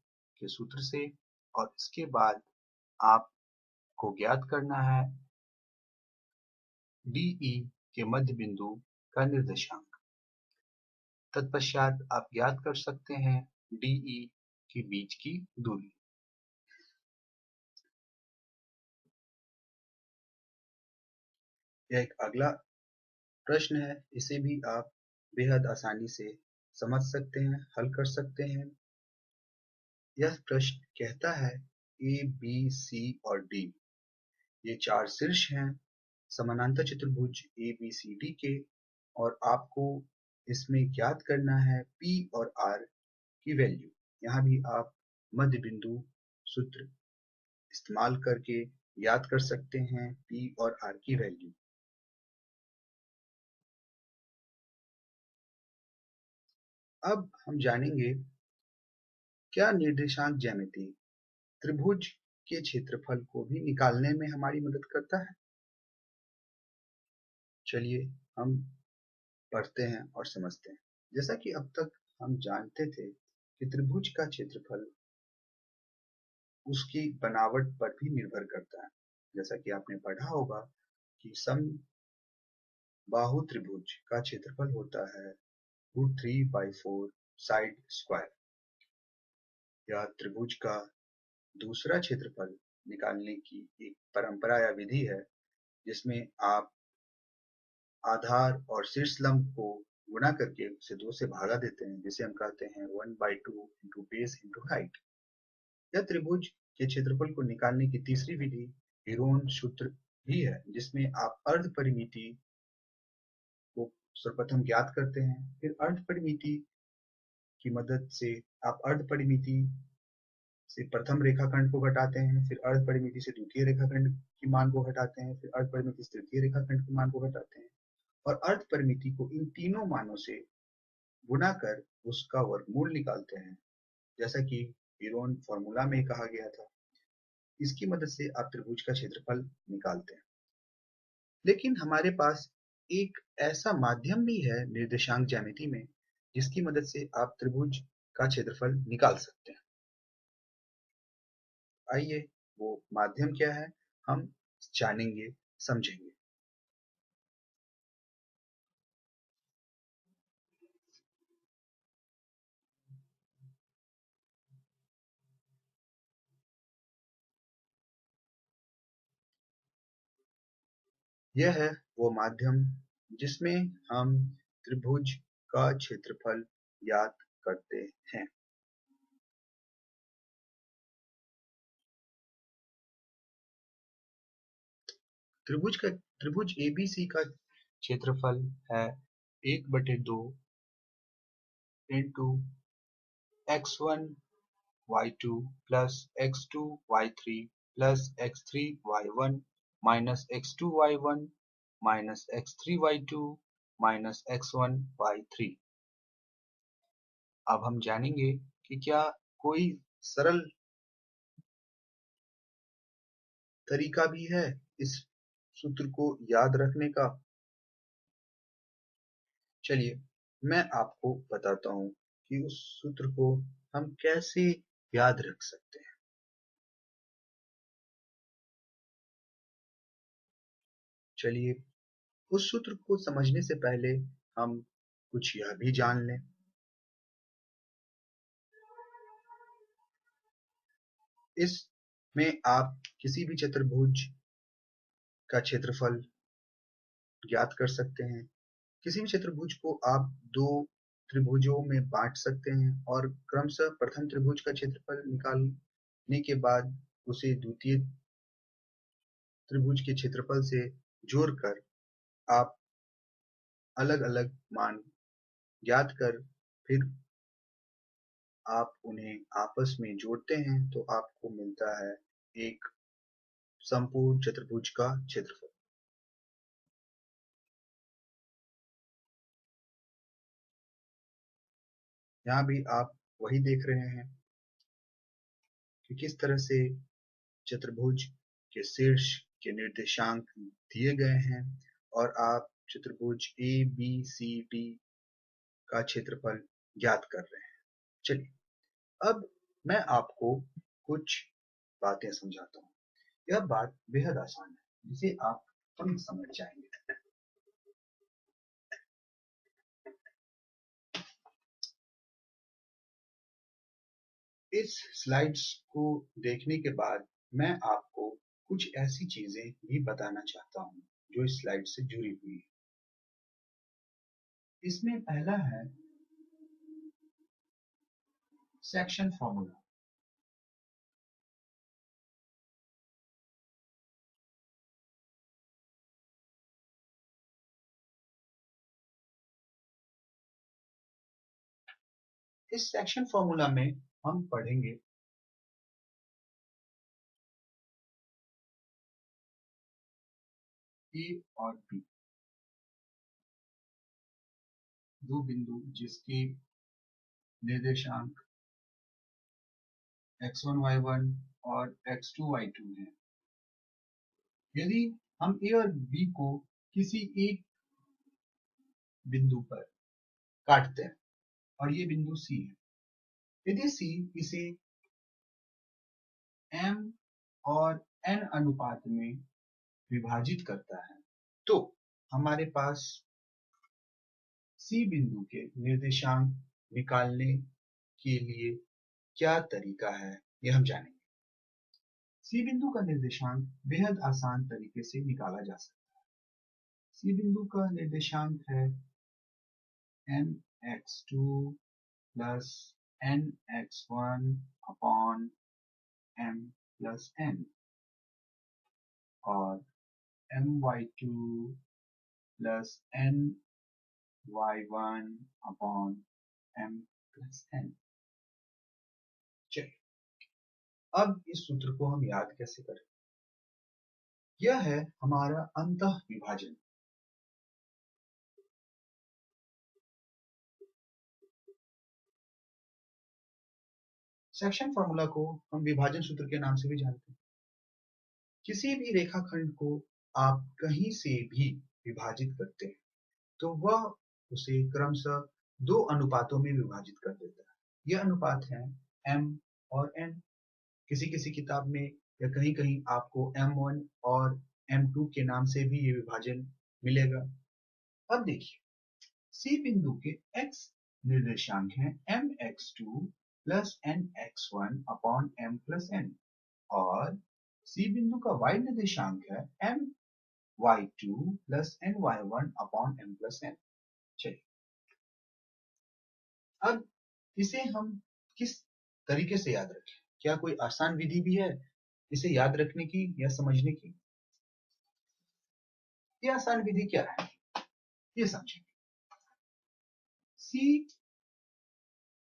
के सूत्र से, और इसके बाद आपको ज्ञात करना है डीई के मध्य बिंदु का निर्देशांक। तत्पश्चात आप ज्ञात कर सकते हैं डीई के बीच की दूरी। यह एक अगला प्रश्न है, इसे भी आप बेहद आसानी से समझ सकते हैं, हल कर सकते हैं। यह प्रश्न कहता है ए, बी, सी और डी ये चार शीर्ष हैं समानांतर चतुर्भुज ए बी सी डी के, और आपको इसमें ज्ञात करना है पी और आर की वैल्यू। यहाँ भी आप मध्य बिंदु सूत्र इस्तेमाल करके याद कर सकते हैं पी और आर की वैल्यू। अब हम जानेंगे क्या निर्देशांक ज्यामिति त्रिभुज के क्षेत्रफल को भी निकालने में हमारी मदद करता है। चलिए हम पढ़ते हैं और समझते हैं। जैसा कि अब तक हम जानते थे कि त्रिभुज का क्षेत्रफल उसकी बनावट पर भी निर्भर करता है। जैसा कि आपने पढ़ा होगा कि समबाहु त्रिभुज का क्षेत्रफल होता है √3/4 साइड स्क्वायर। यह त्रिभुज का दूसरा क्षेत्रफल निकालने की एक परंपरा या विधि है, जिसमें आप आधार और शीर्षलंब को गुणा करके उसे 2 से भागा देते हैं, जिसे हम कहते हैं 1/2 इंटू बेस इंटू हाइट। यह त्रिभुज के क्षेत्रफल को निकालने की तीसरी विधि हीरोन सूत्र भी है, जिसमें आप अर्ध परिमिति को सर्वप्रथम ज्ञात करते हैं, फिर अर्ध परिमिति की मदद से आप अर्ध परिमिति से प्रथम रेखाखंड को घटाते हैं, फिर अर्ध परिमिति से द्वितीय रेखाखंड की मान को घटाते हैं, फिर अर्ध परिमिति से तृतीय रेखाखंड की मान को घटाते हैं, और अर्ध परिमिति को इन तीनों मानों से गुणा कर उसका वर्गमूल निकालते हैं, जैसा कि हीरोन फॉर्मूला में कहा गया था। इसकी मदद से आप त्रिभुज का क्षेत्रफल निकालते हैं। लेकिन हमारे पास एक ऐसा माध्यम भी है निर्देशांक ज्यामिति में, जिसकी मदद से आप त्रिभुज का क्षेत्रफल निकाल सकते हैं। आइए वो माध्यम क्या है हम जानेंगे, समझेंगे। यह है वो माध्यम जिसमें हम त्रिभुज का क्षेत्रफल ज्ञात करते हैं। त्रिभुज एबीसी का क्षेत्रफल है 1/2 into x1 y2 plus x2 y3 plus x3 y1 minus x2 y1 minus x3 y2 minus x1 y3। अब हम जानेंगे कि क्या कोई सरल तरीका भी है इस सूत्र को याद रखने का। चलिए मैं आपको बताता हूँ कि उस सूत्र को हम कैसे याद रख सकते हैं। चलिए उस सूत्र को समझने से पहले हम कुछ यह भी जान लें। इसमें आप किसी भी चतुर्भुज का क्षेत्रफल ज्ञात कर सकते हैं। किसी भी चतुर्भुज को आप दो त्रिभुजों में बांट सकते हैं और क्रमशः प्रथम त्रिभुज का क्षेत्रफल निकालने के बाद उसे द्वितीय त्रिभुज के क्षेत्रफल से जोड़कर आप अलग-अलग मान ज्ञात कर फिर आप उन्हें आपस में जोड़ते हैं तो आपको मिलता है एक संपूर्ण चतुर्भुज का क्षेत्रफल। यहाँ भी आप वही देख रहे हैं कि किस तरह से चतुर्भुज के शीर्ष के निर्देशांक दिए गए हैं और आप चतुर्भुज ए बी सी डी का क्षेत्रफल ज्ञात कर रहे हैं। चलिए अब मैं आपको कुछ बातें समझाता हूँ। यह बात बेहद आसान है जिसे आप तुरंत समझ जाएंगे। इस स्लाइड्स को देखने के बाद मैं आपको कुछ ऐसी चीजें भी बताना चाहता हूँ जो इस स्लाइड से जुड़ी हुई है। इसमें पहला है सेक्शन फॉर्मूला। इस सेक्शन फॉर्मूला में हम पढ़ेंगे ए और बी, दो बिंदु जिसके निर्देशांक x1 y1 और x2 y2 है। यदि हम ए और बी को किसी एक बिंदु पर काटते हैं और ये बिंदु सी है, यदि सी इसे m और n अनुपात में विभाजित करता है तो हमारे पास सी बिंदु के निर्देशांक निकालने के लिए क्या तरीका है, यह हम जानेंगे। सी बिंदु का निर्देशांक बेहद आसान तरीके से निकाला जा सकता है। सी बिंदु का निर्देशांक है mx2 plus nx1 upon m plus n और my2 plus ny1 upon m plus n। चलिए अब इस सूत्र को हम याद कैसे करें। यह है हमारा अंतः विभाजन। सेक्शन फॉर्मूला को हम विभाजन सूत्र के नाम से भी जानते हैं। किसी भी रेखाखंड को आप कहीं से भी विभाजित करते हैं तो वह उसे क्रमशः दो अनुपातों में विभाजित कर देता है। यह अनुपात है m और n। किसी किसी किताब में या कहीं कहीं आपको m1 और m2 के नाम से भी ये विभाजन मिलेगा। अब देखिए सी बिंदु के x निर्देशांक है mx2 plus nx1 upon m plus n और सी बिंदु का y निर्देशांक है my2 plus ny1 upon m plus n। चलिए अब इसे हम किस तरीके से याद रखें, क्या कोई आसान विधि भी है इसे याद रखने की या समझने की? ये आसान विधि क्या है ये समझेंगे। सी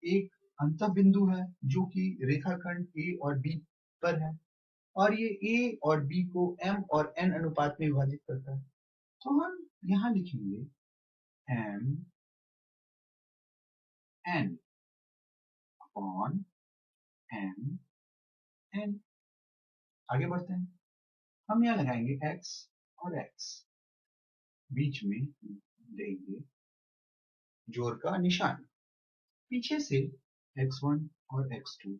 एक अंत बिंदु है जो कि रेखाखंड ए और बी पर है और ये ए और बी को m और n अनुपात में विभाजित करता है। तो हम यहाँ लिखेंगे m n upon m n। आगे बढ़ते हैं, हम यहाँ लगाएंगे x और x, बीच में देंगे जोड़ का निशान, पीछे से x1 और x2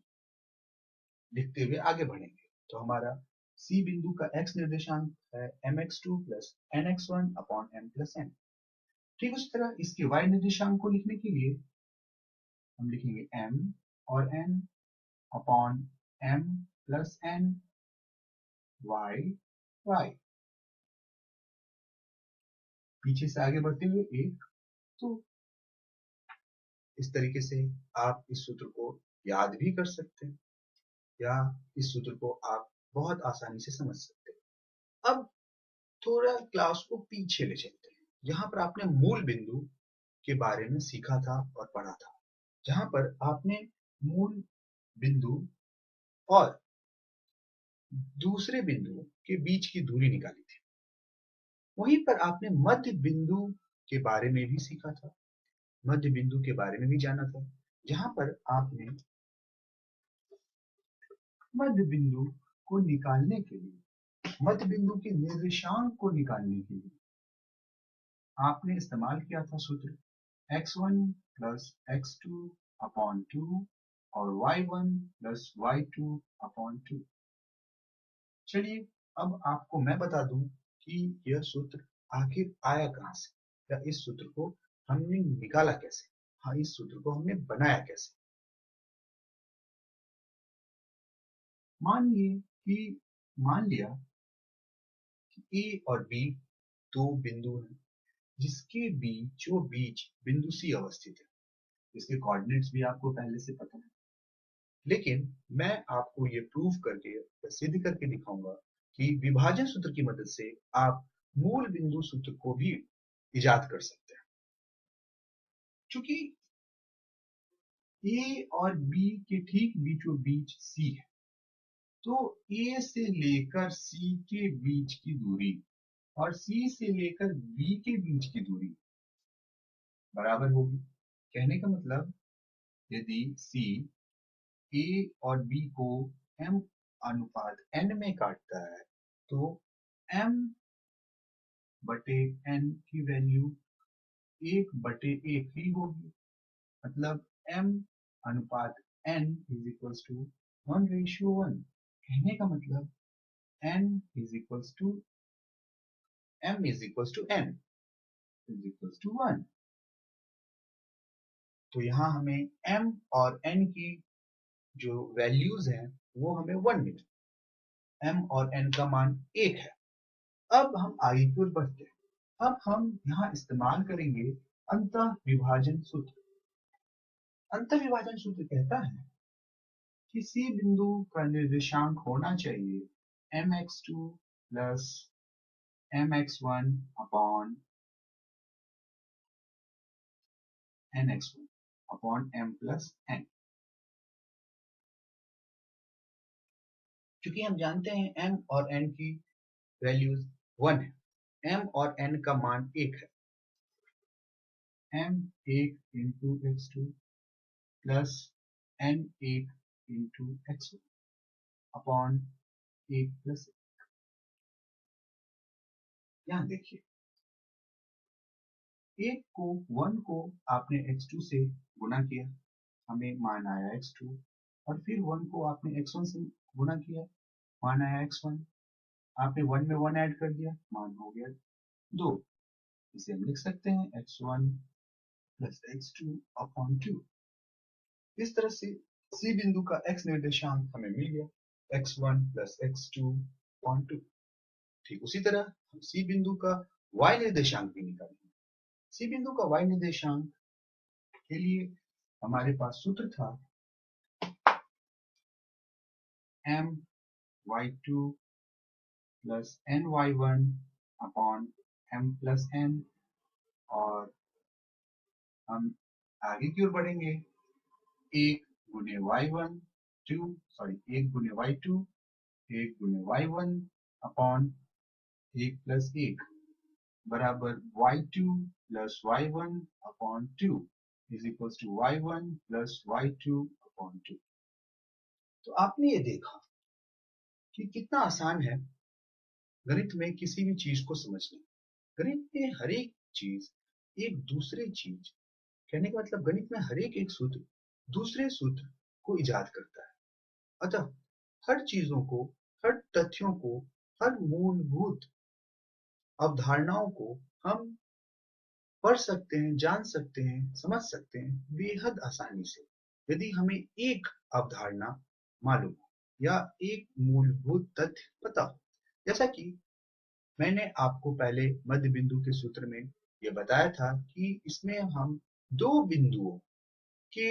लिखते हुए आगे बढ़ेंगे। तो हमारा सी बिंदु का x निर्देशांक है mx2 plus nx1 upon m plus n। ठीक उसी तरह इसके y निर्देशांक को लिखने के लिए हम लिखेंगे m और n upon m plus n y y। पीछे से आगे बढ़ते हुए एक। तो इस तरीके से आप इस सूत्र को याद भी कर सकते हैं या इस सूत्र को आप बहुत आसानी से समझ सकते हैं। अब थोड़ा क्लास को पीछे ले चलते हैं, जहां पर आपने मूल बिंदु के बारे में सीखा था और पढ़ा था, जहां पर आपने मूल बिंदु और दूसरे बिंदु के बीच की दूरी निकाली थी। वहीं पर आपने मध्य बिंदु के बारे में भी सीखा था, मध्य बिंदु के बारे में भी जाना था। जहां पर आपने मध्य बिंदु को निकालने के लिए, मध्य बिंदु के निर्देशांक को निकालने के लिए आपने इस्तेमाल किया था सूत्र x1 प्लस x2 अपॉन 2 और y1 प्लस y2 अपॉन 2। चलिए अब आपको मैं बता दूं कि यह सूत्र आखिर आया कहां से, या इस सूत्र को हमने निकाला कैसे, हाँ इस सूत्र को हमने बनाया कैसे। मान लिया कि ए और बी दो बिंदु हैं जिसके बीच बिंदु सी अवस्थित है। इसके कोऑर्डिनेट्स भी आपको पहले से पता है, लेकिन मैं आपको ये प्रूव करके सिद्ध करके दिखाऊंगा कि विभाजन सूत्र की मदद से आप मूल बिंदु सूत्र को भी इजाद कर सकते हैं। क्योंकि ए और बी के ठीक बीचों बीच सी है, तो ए से लेकर सी के बीच की दूरी और सी से लेकर बी के बीच की दूरी बराबर होगी। कहने का मतलब यदि सी ए और बी को m अनुपात n में काटता है तो m बटे n की वैल्यू 1/1 ही होगी। मतलब m अनुपात n इज इक्वल्स टू 1:1। कहने का मतलब n is equals to m is equals to n is equals to 1। तो यहाँ हमें m और n की जो वैल्यूज हैं वो हमें 1 मिले, m और n का मान 1 है। अब हम आगे की ओर बढ़ते हैं। अब हम यहाँ इस्तेमाल करेंगे अंतः विभाजन सूत्र। अंतः विभाजन सूत्र कहता है किसी बिंदु का निर्देशांक होना चाहिए mx2 plus mx1 upon nx1 upon m plus n। क्योंकि हम जानते हैं m और n की वैल्यूज 1 है, m और n का मान 1 है। m 1 into x2 plus n 1 into x1 upon 1 plus. यहाँ देखिए 1 को आपने x2 से गुणा किया, हमें मान आया x2, और फिर 1 को आपने x1 से गुणा किया, मान आया x1। आपने 1 में 1 ऐड कर दिया, मान हो गया 2। इसे हम लिख सकते हैं x1 प्लस x2 अपॉन 2। इस तरह से सी बिंदु का x निर्देशांक हमें मिल गया x1 प्लस x2 अपॉन 2। ठीक उसी तरह हम सी बिंदु का y निर्देशांक भी निकालेंगे। सी बिंदु का y निर्देशांक के लिए हमारे पास सूत्र था my2 plus ny1 upon m plus n। और हम आगे की ओर बढ़ेंगे, 1 गुने y1 1 गुने y2 1 गुने y1 अपॉन 1 प्लस 1 बराबर y2 plus y1 upon 2 is equals to y1 plus y2 upon 2। तो आपने ये देखा कि कितना आसान है गणित में किसी भी चीज को समझना। गणित में हर एक चीज एक दूसरे चीज, कहने का मतलब गणित में हर एक सूत्र दूसरे सूत्र को इजाद करता है। अतः हर चीजों को, हर तथ्यों को, हर मूलभूत अवधारणाओं को हम पढ़ सकते हैं, जान सकते हैं, समझ सकते हैं बेहद आसानी से, यदि हमें एक अवधारणा मालूम हो या एक मूलभूत तथ्य पता हो। जैसा कि मैंने आपको पहले मध्य बिंदु के सूत्र में यह बताया था कि इसमें हम दो बिंदुओं के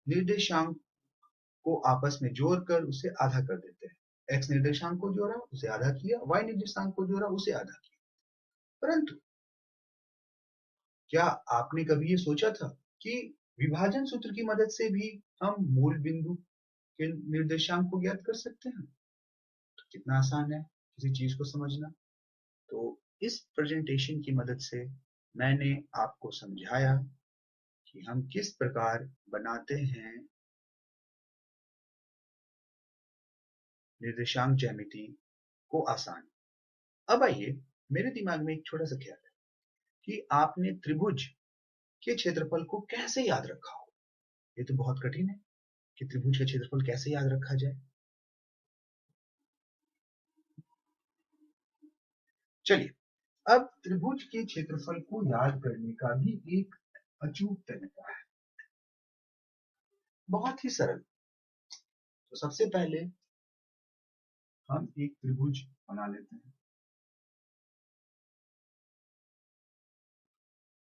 निर्देशांक को आपस में जोड़कर उसे आधा कर देते हैं। x निर्देशांक को जोड़ा उसे आधा किया, y निर्देशांक को जोड़ा उसे आधा किया। परंतु क्या आपने कभी ये सोचा था कि विभाजन सूत्र की मदद से भी हम मूल बिंदु के निर्देशांक को ज्ञात कर सकते हैं? तो कितना आसान है किसी चीज को समझना। तो इस प्रेजेंटेशन की मदद से मैंने आपको समझाया कि हम किस प्रकार बनाते हैं निर्देशांक ज्यामिति को आसान। अब आइए, मेरे दिमाग में एक छोटा सा ख्याल है कि आपने त्रिभुज के क्षेत्रफल को कैसे याद रखा हो। ये तो बहुत कठिन है कि त्रिभुज का क्षेत्रफल कैसे याद रखा जाए। चलिए, अब त्रिभुज के क्षेत्रफल को याद करने का भी एक अचूक तरीका है, बहुत ही सरल। तो सबसे पहले हम एक त्रिभुज बना लेते हैं।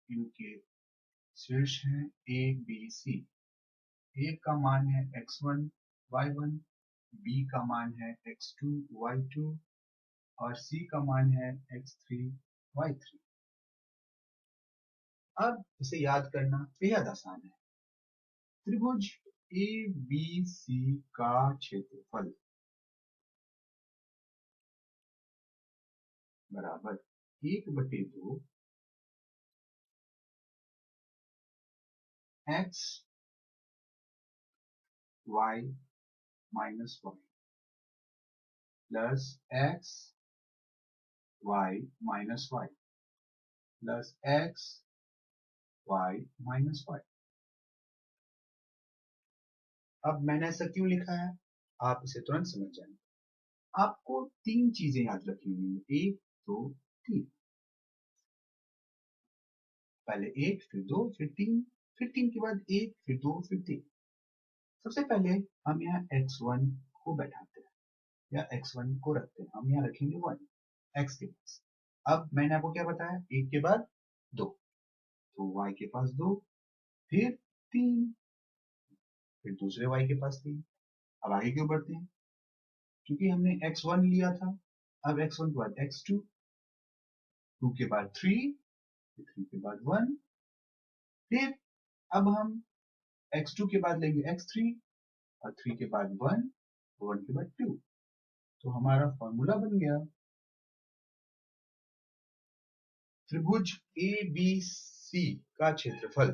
इनके शीर्ष हैं ए बी सी। ए का मान है x1 y1, बी का मान है x2 y2 और सी का मान है x3 y3। अब इसे याद करना बेहद आसान है। त्रिभुज ए बी सी का क्षेत्रफल बराबर 1/2 x y minus y plus x y minus y plus x y minus y। अब मैंने ऐसा क्यों लिखा है, आप इसे तुरंत समझ जाएंगे। आपको तीन चीजें याद रखनी होंगी, 1 2 3। पहले 1 फिर 2 फिर 3, फिर 3 के बाद 1 फिर 2 फिर 3। सबसे पहले हम यहाँ x1 को बैठाते हैं या x1 को रखते हैं। हम यहाँ रखेंगे 1 x के पास। अब मैंने आपको क्या बताया, 1 के बाद 2, तो y के पास 2, फिर 3, फिर दूसरे y के पास 3। अब आगे क्यों बढ़ते हैं, क्योंकि हमने x1 लिया था। अब x1 के बाद x2, 2 के बाद 3, 3 के बाद 1, फिर अब हम x2 के बाद लेंगे x3 और 3 के बाद 1, 1 के बाद 2। तो हमारा फॉर्मूला बन गया त्रिभुज ए बी सी का क्षेत्रफल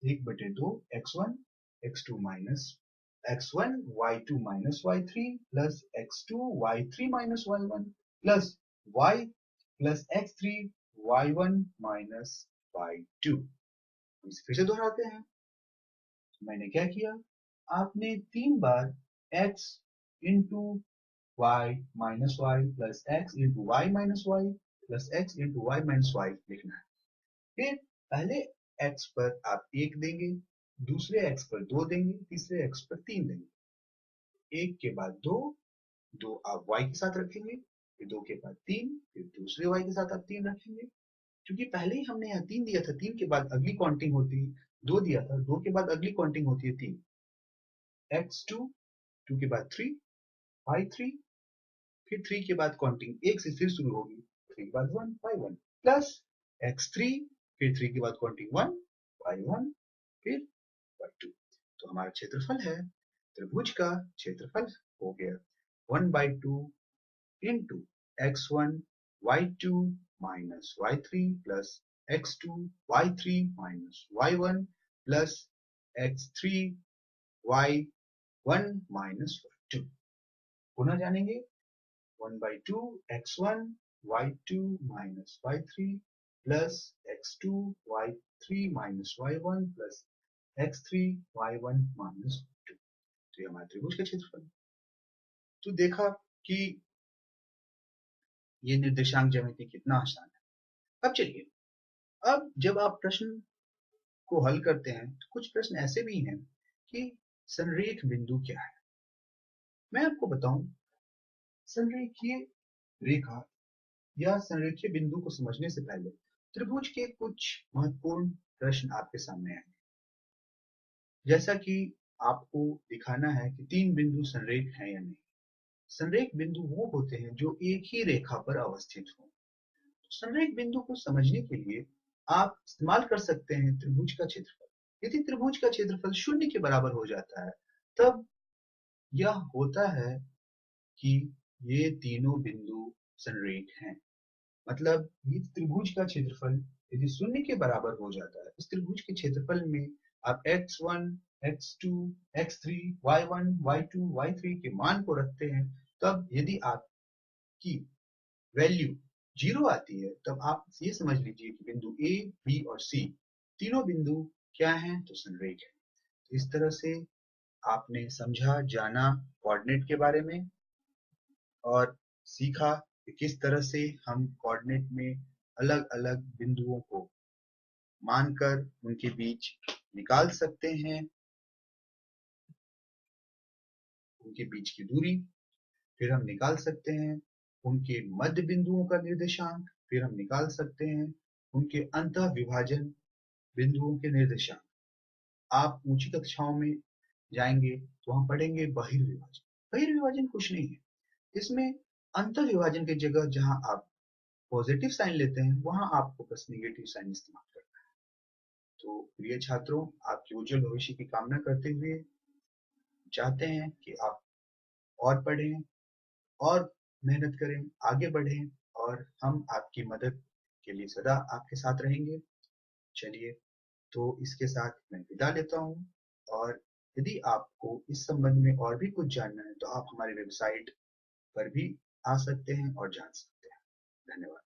1/2 x1 x2 minus x1 y2 minus y3 plus x2 y3 minus y1 plus y plus x3 y1 minus y2। इसे फिर से दोहराते हैं। मैंने क्या किया, आपने 3 बार x into y minus y plus x into y minus y plus x into y minus y लिखना है। फिर पहले x पर आप 1 देंगे, दूसरे x पर 2 देंगे, तीसरे x पर 3 देंगे। 1 के बाद 2, 2 आप y के साथ रखेंगे, फिर 2 के बाद 3, फिर दूसरे y के साथ आप 3 रखेंगे। क्योंकि पहले ही हमने यहाँ 3 दिया था, 3 के बाद अगली काउंटिंग होती है 2 दिया था, 2 के बाद अगली काउंटिंग होती है 3। x2, 2 के बाद 3 y3, फिर 3 के बाद काउंटिंग 1 से फिर शुरू होगी, 3 के बाद 1 y1 प्लस x3, फिर 3 के बाद काउंटिंग 1 y1 फिर y2। तो हमारा क्षेत्रफल है, त्रिभुज का क्षेत्रफल हो गया 1/2 into x1 y2 minus y3 plus x2 y3 minus y1 plus x3 y1 minus y2। पुनः जानेंगे 1/2 x1 y2 minus y3 plus x2 y3 minus y1 plus x3 y1 minus y2। तो ये हमारे त्रिभुज का क्षेत्रफल है। तो देखा कि ये निर्देशांक ज्यामिति कितना आसान है। अब चलिए, अब जब आप प्रश्न को हल करते हैं तो कुछ प्रश्न ऐसे भी हैं कि संरेख बिंदु क्या है। मैं आपको बताऊं, संरेखीय रेखा या संरेखीय बिंदु को समझने से पहले त्रिभुज के कुछ महत्वपूर्ण प्रश्न आपके सामने आएंगे। जैसा कि आपको दिखाना है कि 3 बिंदु संरेख हैं या नहीं। संरेख बिंदु वो होते हैं जो एक ही रेखा पर अवस्थित हो। संरेख बिंदु को समझने के लिए आप इस्तेमाल कर सकते हैं त्रिभुज का क्षेत्रफल। यदि त्रिभुज का क्षेत्रफल 0 के बराबर हो जाता है, तब यह होता है कि ये तीनों बिंदु संरेख हैं। मतलब ये त्रिभुज का क्षेत्रफल यदि शून्य के बराबर हो जाता है, इस त्रिभुज के क्षेत्रफल में आप x1, x2, x3, y1, y2, y3 के मान को रखते हैं, तब यदि आपकी वैल्यू 0 आती है, तब आप ये समझ लीजिए कि बिंदु A, B और C तीनों बिंदु क्या हैं? तो संरेख है। तो इस तरह से आपने समझा, जाना कोऑर्डिनेट के बारे में और सीखा कि किस तरह से हम कोऑर्डिनेट में अलग-अलग बिंदुओं को मानकर उनके बीच निकाल सकते हैं, उनके बीच की दूरी, फिर हम निकाल सकते हैं उनके मध्य बिंदुओं का निर्देशांक, फिर हम निकाल सकते हैं उनके अंतः विभाजन बिंदुओं के निर्देशांक। आप ऊंची कक्षाओं में जाएंगे तो वहां पढ़ेंगे बहिर्विभाजन। बहिर्विभाजन कुछ नहीं है, इसमें अंतः विभाजन की जगह जहां आप पॉजिटिव साइन लेते हैं, वहां आपको बस नेगेटिव साइन इस्तेमाल करना है। तो प्रिय छात्रों, आपके उज्जवल भविष्य की कामना करते हुए चाहते हैं कि आप और पढ़ें और मेहनत करें, आगे बढ़ें और हम आपकी मदद के लिए सदा आपके साथ रहेंगे। चलिए, तो इसके साथ मैं विदा लेता हूँ और यदि आपको इस संबंध में और भी कुछ जानना है, तो आप हमारी वेबसाइट पर भी आ सकते हैं और जान सकते हैं। धन्यवाद।